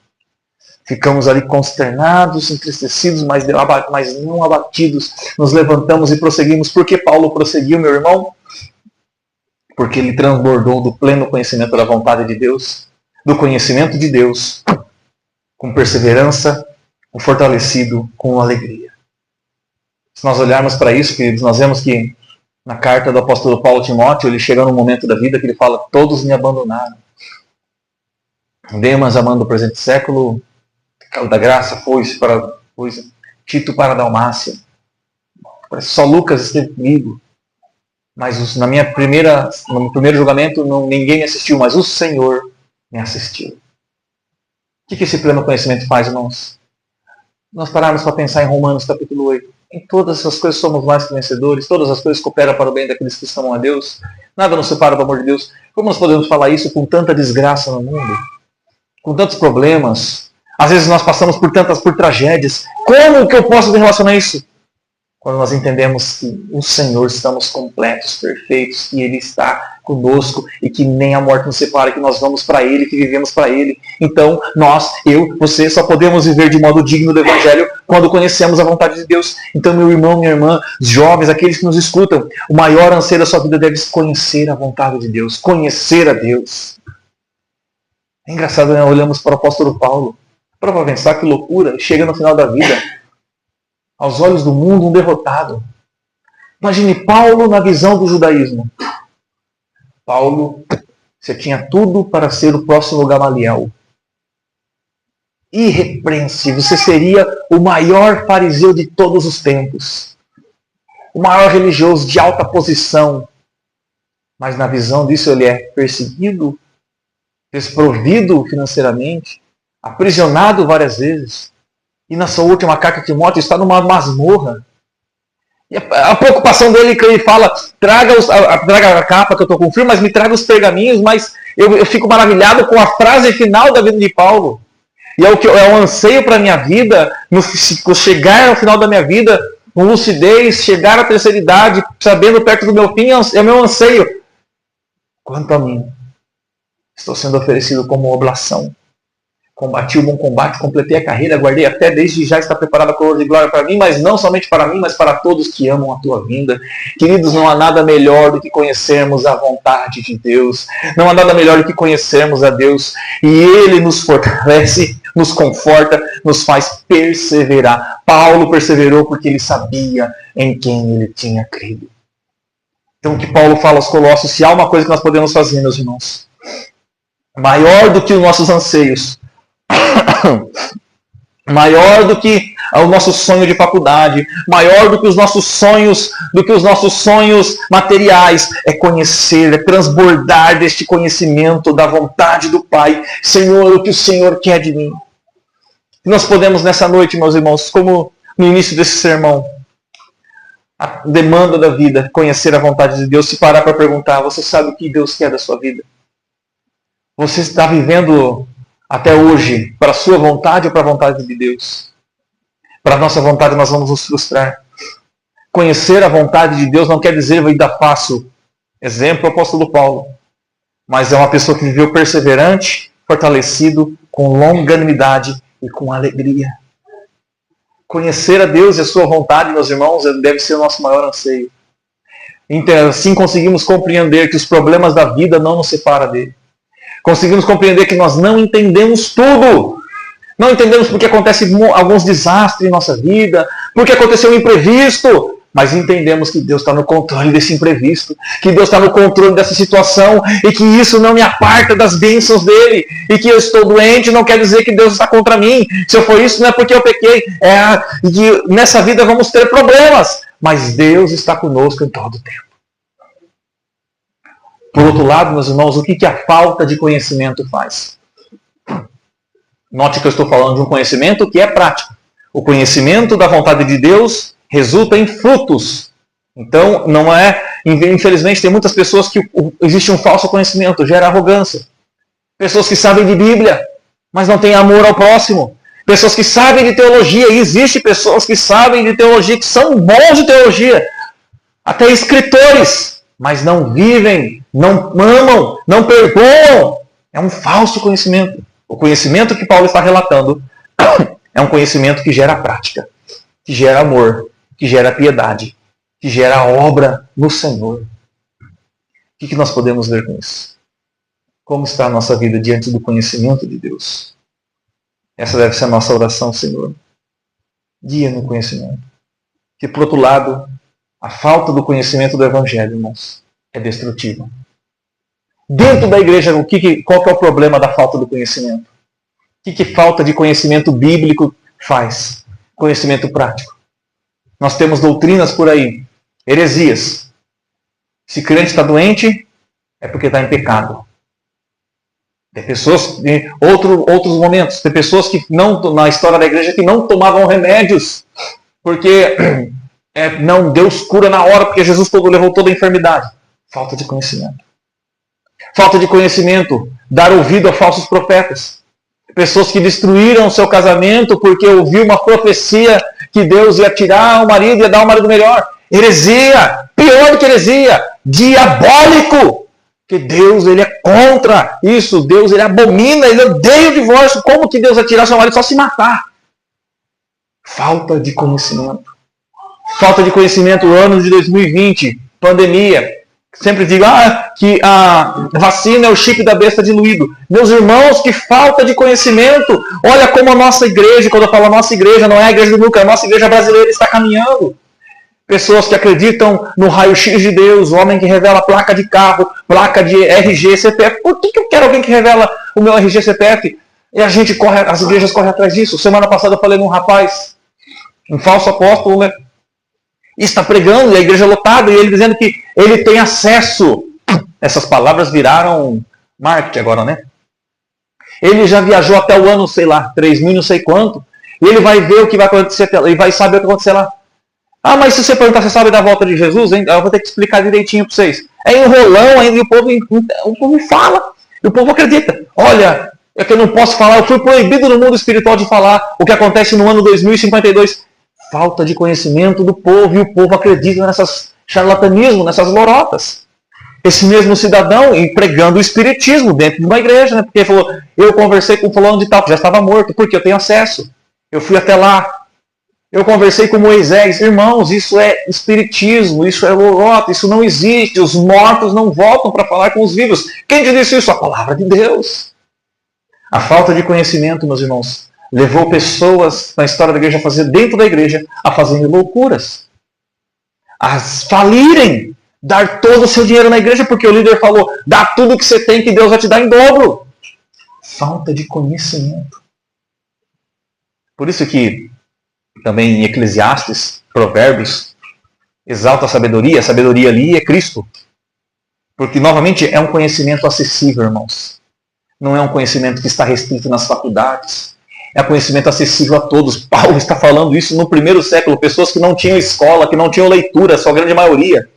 Ficamos ali consternados, entristecidos, mas não abatidos. Nos levantamos e prosseguimos. Por que Paulo prosseguiu, meu irmão? Porque ele transbordou do pleno conhecimento da vontade de Deus, do conhecimento de Deus, com perseverança, com fortalecido, com alegria. Se nós olharmos para isso, queridos, nós vemos que na carta do apóstolo Paulo a Timóteo, ele chega num momento da vida que ele fala: todos me abandonaram. Demas, amando o presente século, da graça, foi Tito para a Dalmácia. Só Lucas esteve comigo. Mas no meu primeiro julgamento, ninguém me assistiu, mas o Senhor me assistiu. O que esse pleno conhecimento faz, irmãos? Nós pararmos para pensar em Romanos capítulo 8. Em todas as coisas somos mais que vencedores, todas as coisas cooperam para o bem daqueles que amam a Deus. Nada nos separa do amor de Deus. Como nós podemos falar isso com tanta desgraça no mundo? Com tantos problemas? Às vezes nós passamos por tragédias. Como que eu posso relacionar isso? Quando nós entendemos que o Senhor estamos completos, perfeitos, que Ele está conosco e que nem a morte nos separa, que nós vamos para Ele, que vivemos para Ele. Então, você, só podemos viver de modo digno do Evangelho quando conhecemos a vontade de Deus. Então, meu irmão, minha irmã, os jovens, aqueles que nos escutam, o maior anseio da sua vida deve ser conhecer a vontade de Deus, conhecer a Deus. É engraçado, né? Olhamos para o apóstolo Paulo, para pensar que loucura, chega no final da vida, aos olhos do mundo, um derrotado. Imagine Paulo na visão do judaísmo. Paulo, você tinha tudo para ser o próximo Gamaliel. Irrepreensível. Você seria o maior fariseu de todos os tempos. O maior religioso de alta posição. Mas na visão disso ele é perseguido, desprovido financeiramente, aprisionado várias vezes. E na sua última carta a Timóteo está numa masmorra. E a preocupação dele que ele fala: traga a capa que eu estou com frio, mas me traga os pergaminhos. Mas eu fico maravilhado com a frase final da vida de Paulo. E é o anseio para a minha vida, chegar ao final da minha vida, com lucidez, chegar à terceira idade, sabendo perto do meu fim, é o meu anseio. Quanto a mim, estou sendo oferecido como oblação. Combati o bom combate, completei a carreira, guardei a fé, desde já está preparada a coroa de glória para mim, mas não somente para mim, mas para todos que amam a tua vinda. Queridos, não há nada melhor do que conhecermos a vontade de Deus. Não há nada melhor do que conhecermos a Deus. E Ele nos fortalece, nos conforta, nos faz perseverar. Paulo perseverou porque ele sabia em quem ele tinha crido. Então o que Paulo fala aos Colossos: se há uma coisa que nós podemos fazer, meus irmãos, maior do que os nossos anseios, maior do que o nosso sonho de faculdade, maior do que os nossos sonhos, materiais, é conhecer, é transbordar deste conhecimento da vontade do Pai. Senhor, o que o Senhor quer de mim? Nós podemos nessa noite, meus irmãos, como no início desse sermão, a demanda da vida, conhecer a vontade de Deus, se parar para perguntar: você sabe o que Deus quer da sua vida? Você está vivendo até hoje para a sua vontade ou para a vontade de Deus? Para a nossa vontade nós vamos nos frustrar. Conhecer a vontade de Deus não quer dizer vida fácil. Exemplo, o apóstolo Paulo. Mas é uma pessoa que viveu perseverante, fortalecido, com longanimidade e com alegria. Conhecer a Deus e a sua vontade, meus irmãos, deve ser o nosso maior anseio. Assim conseguimos compreender que os problemas da vida não nos separam dele. Conseguimos compreender que nós não entendemos tudo. Não entendemos porque acontecem alguns desastres em nossa vida, porque aconteceu um imprevisto. Mas entendemos que Deus está no controle desse imprevisto, que Deus está no controle dessa situação e que isso não me aparta das bênçãos dele. E que eu estou doente não quer dizer que Deus está contra mim. Se eu for isso, não é porque eu pequei. Que nessa vida vamos ter problemas. Mas Deus está conosco em todo o tempo. Por outro lado, meus irmãos, o que a falta de conhecimento faz? Note que eu estou falando de um conhecimento que é prático. O conhecimento da vontade de Deus resulta em frutos. Então, não é... Infelizmente, tem muitas pessoas que existe um falso conhecimento, gera arrogância. Pessoas que sabem de Bíblia, mas não têm amor ao próximo. Pessoas que sabem de teologia, e existem pessoas que sabem de teologia, que são bons de teologia, até escritores, mas não vivem, não amam, não perdoam. É um falso conhecimento. O conhecimento que Paulo está relatando é um conhecimento que gera prática, que gera amor, que gera piedade, que gera obra no Senhor. O que nós podemos ver com isso? Como está a nossa vida diante do conhecimento de Deus? Essa deve ser a nossa oração, Senhor. Guia no conhecimento. Que, por outro lado, a falta do conhecimento do Evangelho, irmãos, é destrutiva. Dentro da igreja, qual que é o problema da falta do conhecimento? O que falta de conhecimento bíblico faz? Conhecimento prático. Nós temos doutrinas por aí, heresias. Se crente está doente, é porque está em pecado. Tem pessoas, em outros momentos, tem pessoas que não, na história da igreja, que não tomavam remédios, porque não, Deus cura na hora, porque Jesus levou toda a enfermidade. Falta de conhecimento. Falta de conhecimento, dar ouvido a falsos profetas. Pessoas que destruíram o seu casamento porque ouviu uma profecia que Deus ia tirar o marido e ia dar um marido melhor. Heresia! Pior do que heresia! Diabólico! Que Deus, ele é contra isso. Deus, ele abomina, ele odeia o divórcio. Como que Deus vai tirar seu marido? Só se matar. Falta de conhecimento. Falta de conhecimento, o ano de 2020, pandemia. Sempre digo que a vacina é o chip da besta diluído. Meus irmãos, que falta de conhecimento. Olha como a nossa igreja, quando eu falo nossa igreja, não é a igreja do Lucas, a nossa igreja brasileira está caminhando. Pessoas que acreditam no raio-x de Deus, o homem que revela placa de carro, placa de RG, CPF. Por que eu quero alguém que revela o meu RG, CPF? E as igrejas correm atrás disso. Semana passada eu falei num rapaz, um falso apóstolo, né? Está pregando, e a igreja lotada, e ele dizendo que ele tem acesso. Essas palavras viraram marketing agora, né? Ele já viajou até o ano, sei lá, 3.000, não sei quanto, e ele vai ver o que vai acontecer, ele vai saber o que vai acontecer lá. Mas se você perguntar, você sabe da volta de Jesus? Hein? Eu vou ter que explicar direitinho para vocês. É enrolão ainda, e o povo fala, e o povo acredita. Olha, é que eu não posso falar, eu fui proibido no mundo espiritual de falar o que acontece no ano 2052. Falta de conhecimento do povo, e o povo acredita nessas charlatanismo, nessas lorotas. Esse mesmo cidadão pregando o espiritismo dentro de uma igreja, né? Porque ele falou, eu conversei com o fulano de tal, que já estava morto, porque eu tenho acesso. Eu fui até lá. Eu conversei com Moisés. Irmãos, isso é espiritismo, isso é lorota, isso não existe. Os mortos não voltam para falar com os vivos. Quem te disse isso? A palavra de Deus. A falta de conhecimento, meus irmãos, levou pessoas na história da igreja a fazer, dentro da igreja, a fazerem loucuras. A falirem. Dar todo o seu dinheiro na igreja, porque o líder falou, dá tudo que você tem que Deus vai te dar em dobro. Falta de conhecimento. Por isso que também em Eclesiastes, Provérbios, exalta a sabedoria ali é Cristo. Porque, novamente, é um conhecimento acessível, irmãos. Não é um conhecimento que está restrito nas faculdades. É um conhecimento acessível a todos. Paulo está falando isso no primeiro século. Pessoas que não tinham escola, que não tinham leitura, a sua grande maioria.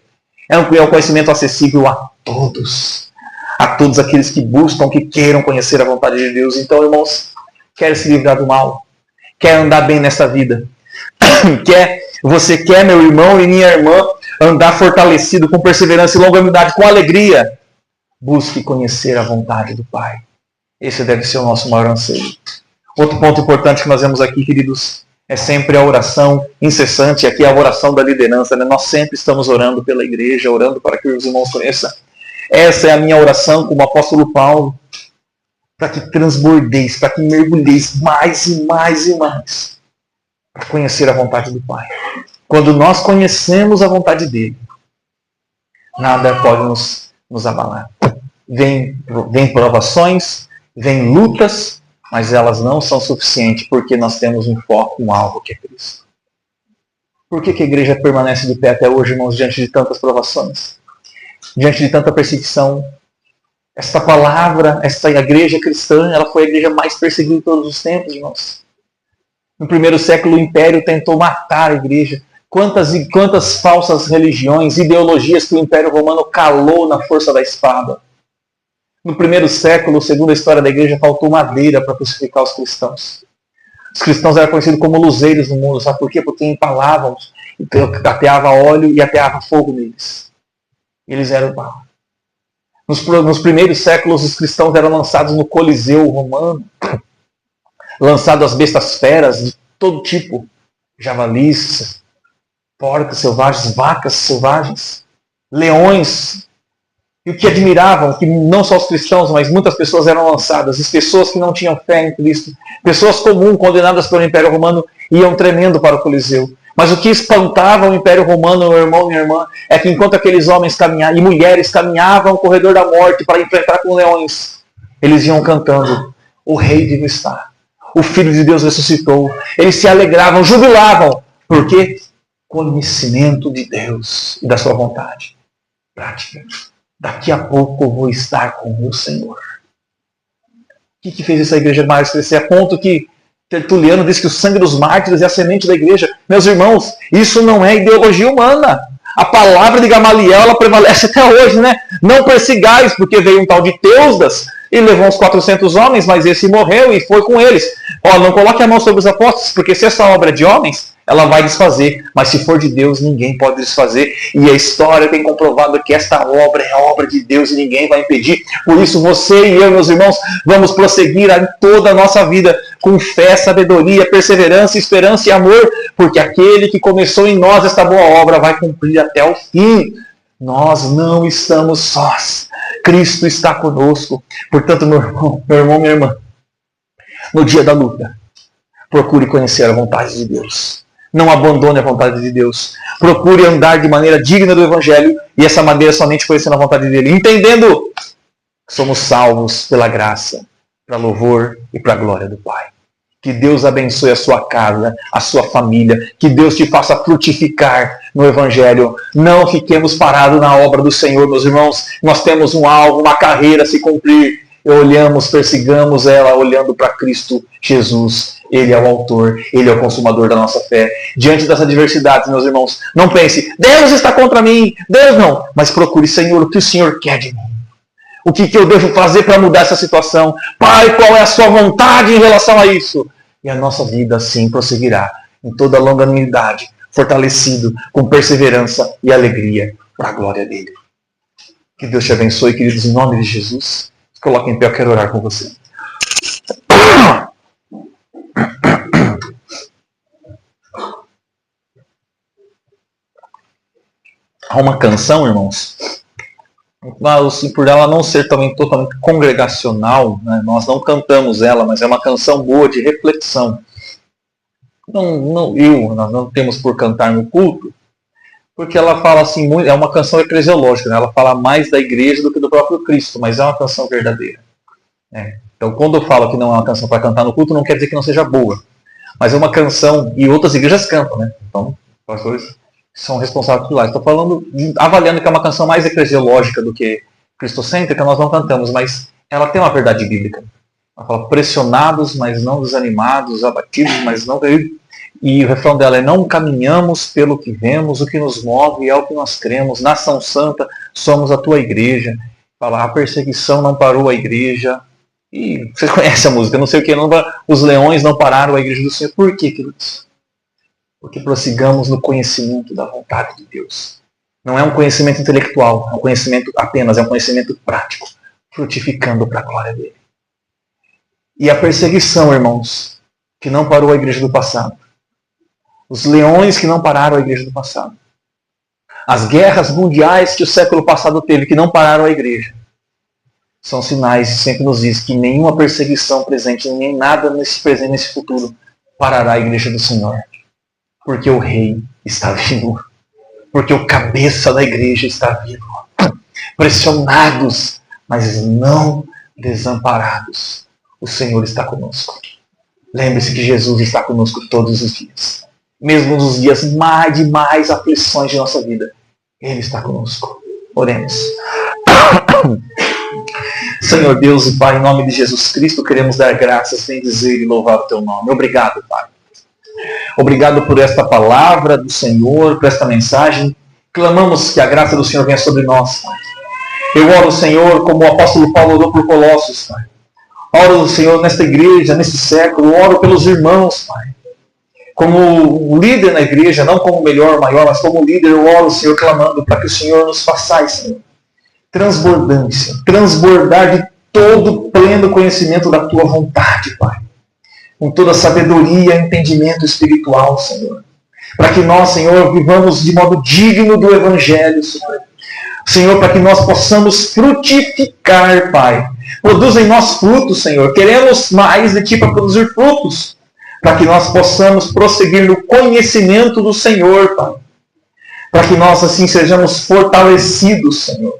É um conhecimento acessível a todos. A todos aqueles que buscam, que queiram conhecer a vontade de Deus. Então, irmãos, quer se livrar do mal? Quer andar bem nessa vida? Você quer, meu irmão e minha irmã, andar fortalecido, com perseverança e longanimidade, com alegria? Busque conhecer a vontade do Pai. Esse deve ser o nosso maior anseio. Outro ponto importante que nós vemos aqui, queridos, É sempre a oração incessante, aqui é a oração da liderança, né? Nós sempre estamos orando pela igreja, orando para que os irmãos conheçam. Essa é a minha oração como apóstolo Paulo, para que transbordeis, para que mergulheis mais e mais e mais, para conhecer a vontade do Pai. Quando nós conhecemos a vontade dele, nada pode nos abalar. Vem provações, vem lutas, mas elas não são suficientes, porque nós temos um foco, um alvo, que é Cristo. Por que a igreja permanece de pé até hoje, irmãos, diante de tantas provações? Diante de tanta perseguição? Esta palavra, esta igreja cristã, ela foi a igreja mais perseguida de todos os tempos, irmãos. No primeiro século, o Império tentou matar a igreja. Quantas e quantas falsas religiões, ideologias que o Império Romano calou na força da espada. No primeiro século, segundo a história da igreja, faltou madeira para crucificar os cristãos. Os cristãos eram conhecidos como luzeiros no mundo. Sabe por quê? Porque empalavam, ateava óleo e ateava fogo neles. Eles eram bala. Nos primeiros séculos, os cristãos eram lançados no Coliseu Romano, lançados às bestas feras de todo tipo, javalis, porcos selvagens, vacas selvagens, leões. E o que admiravam, que não só os cristãos, mas muitas pessoas eram lançadas, e pessoas que não tinham fé em Cristo, pessoas comuns, condenadas pelo Império Romano, iam tremendo para o Coliseu. Mas o que espantava o Império Romano, meu irmão, minha irmã, é que enquanto aqueles homens caminhavam, e mulheres caminhavam o corredor da morte para enfrentar com leões, eles iam cantando: o Rei vivo está, o Filho de Deus ressuscitou. Eles se alegravam, jubilavam, porque conhecimento de Deus e da sua vontade. Prática. Daqui a pouco eu vou estar com o meu Senhor. O que fez essa igreja mais crescer? A ponto que Tertuliano diz que o sangue dos mártires é a semente da igreja. Meus irmãos, isso não é ideologia humana. A palavra de Gamaliel, ela prevalece até hoje, né? Não persigais, porque veio um tal de Teusdas e levou uns 400 homens, mas esse morreu e foi com eles. Ó, não coloque a mão sobre os apóstolos, porque se essa obra é de homens, ela vai desfazer. Mas se for de Deus, ninguém pode desfazer. E a história tem comprovado que esta obra é obra de Deus e ninguém vai impedir. Por isso você e eu, meus irmãos, vamos prosseguir em toda a nossa vida com fé, sabedoria, perseverança, esperança e amor, porque aquele que começou em nós esta boa obra vai cumprir até o fim. Nós não estamos sós. Cristo está conosco. Portanto, meu irmão, minha irmã, no dia da luta, procure conhecer a vontade de Deus. Não abandone a vontade de Deus. Procure andar de maneira digna do Evangelho, e essa maneira somente conhecendo a vontade dele. Entendendo que somos salvos pela graça, para louvor e para a glória do Pai. Que Deus abençoe a sua casa, a sua família. Que Deus te faça frutificar no Evangelho. Não fiquemos parados na obra do Senhor, meus irmãos. Nós temos um alvo, uma carreira a se cumprir. Olhamos, persigamos ela olhando para Cristo Jesus. Ele é o autor, Ele é o consumador da nossa fé. Diante das adversidades, meus irmãos, não pense: Deus está contra mim. Deus não. Mas procure: Senhor, o que o Senhor quer de mim? O que eu devo fazer para mudar essa situação? Pai, qual é a sua vontade em relação a isso? E a nossa vida assim prosseguirá, em toda a longanimidade, fortalecido, com perseverança e alegria, para a glória dele. Que Deus te abençoe, queridos, em nome de Jesus. Coloque em pé, eu quero orar com você. Há uma canção, irmãos, por ela não ser também totalmente congregacional, né? Nós não cantamos ela, mas é uma canção boa de reflexão. Nós não temos por cantar no culto, porque ela fala assim, é uma canção eclesiológica, né? Ela fala mais da igreja do que do próprio Cristo, mas é uma canção verdadeira. Então, quando eu falo que não é uma canção para cantar no culto, não quer dizer que não seja boa, mas é uma canção, e outras igrejas cantam, né? Então, pastores são responsáveis por lá. Estou falando, avaliando que é uma canção mais eclesiológica do que cristocêntrica, nós não cantamos, mas ela tem uma verdade bíblica. Ela fala: pressionados, mas não desanimados, abatidos, mas não caídos. E o refrão dela é: não caminhamos pelo que vemos, o que nos move é o que nós cremos. Nação Santa, somos a tua igreja. Fala: a perseguição não parou a igreja. E vocês conhecem a música, não sei o que, os leões não pararam a igreja do Senhor. Por quê, queridos? Porque prossigamos no conhecimento da vontade de Deus. Não é um conhecimento intelectual, é um conhecimento apenas, é um conhecimento prático, frutificando para a glória dele. E a perseguição, irmãos, que não parou a igreja do passado, Os leões que não pararam a igreja do passado. As guerras mundiais que o século passado teve, que não pararam a igreja. São sinais que sempre nos diz que nenhuma perseguição presente, nem nada nesse presente, nesse futuro, parará a igreja do Senhor. Porque o rei está vivo. Porque o cabeça da igreja está vivo. Pressionados, mas não desamparados. O Senhor está conosco. Lembre-se que Jesus está conosco todos os dias. Mesmo nos dias de mais aflições de nossa vida. Ele está conosco. Oremos. Senhor Deus e Pai, em nome de Jesus Cristo, queremos dar graças, bendizer e louvar o Teu nome. Obrigado, Pai. Obrigado por esta palavra do Senhor, por esta mensagem. Clamamos que a graça do Senhor venha sobre nós, Pai. Eu oro, Senhor, como o apóstolo Paulo orou por Colossos, Pai. Oro, Senhor, nesta igreja, neste século. Oro pelos irmãos, Pai. Como líder na igreja, não como melhor, maior, mas como líder, eu oro, Senhor, clamando para que o Senhor nos façais, Senhor, transbordante, Senhor, transbordar de todo o pleno conhecimento da Tua vontade, Pai. Com toda a sabedoria e entendimento espiritual, Senhor. Para que nós, Senhor, vivamos de modo digno do Evangelho, Senhor. Senhor, para que nós possamos frutificar, Pai. Produza em nós frutos, Senhor. Queremos mais de Ti para produzir frutos. Para que nós possamos prosseguir no conhecimento do Senhor, Pai. Para que nós, assim, sejamos fortalecidos, Senhor.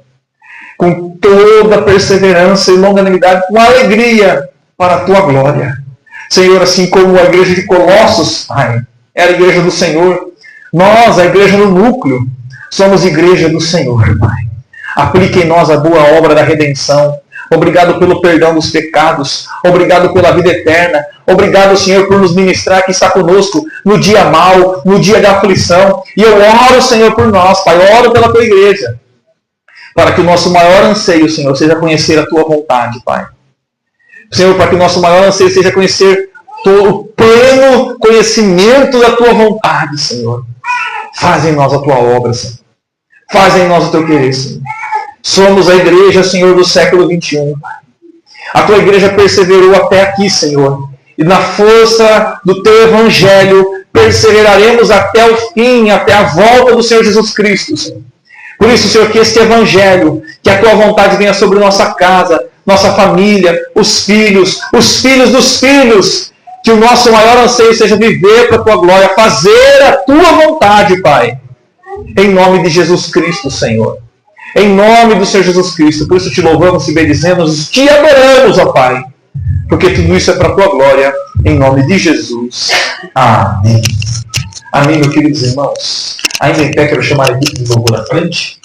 Com toda perseverança e longanimidade, com alegria para a Tua glória. Senhor, assim como a igreja de Colossos, Pai, era a igreja do Senhor. Nós, a igreja no núcleo, somos igreja do Senhor, Pai. Aplique em nós a boa obra da redenção. Obrigado pelo perdão dos pecados. Obrigado pela vida eterna. Obrigado, Senhor, por nos ministrar que está conosco no dia mau, no dia da aflição. E eu oro, Senhor, por nós, Pai. Eu oro pela Tua igreja. Para que o nosso maior anseio, Senhor, seja conhecer a Tua vontade, Pai. Senhor, para que o nosso maior anseio seja conhecer o pleno conhecimento da Tua vontade, Senhor. Faz em nós a Tua obra, Senhor. Faz em nós o Teu querer, Senhor. Somos a igreja, Senhor, do século XXI. A Tua igreja perseverou até aqui, Senhor. E na força do Teu Evangelho, perseveraremos até o fim, até a volta do Senhor Jesus Cristo, Senhor. Por isso, Senhor, que este Evangelho, que a Tua vontade venha sobre nossa casa, nossa família, os filhos dos filhos. Que o nosso maior anseio seja viver para a Tua glória, fazer a Tua vontade, Pai. Em nome de Jesus Cristo, Senhor. Em nome do Senhor Jesus Cristo. Por isso te louvamos, te bendizemos, te adoramos, ó Pai. Porque tudo isso é para a Tua glória. Em nome de Jesus. Amém. Amém, meus queridos irmãos. Ainda em pé, quero chamar a equipe de louvor à frente.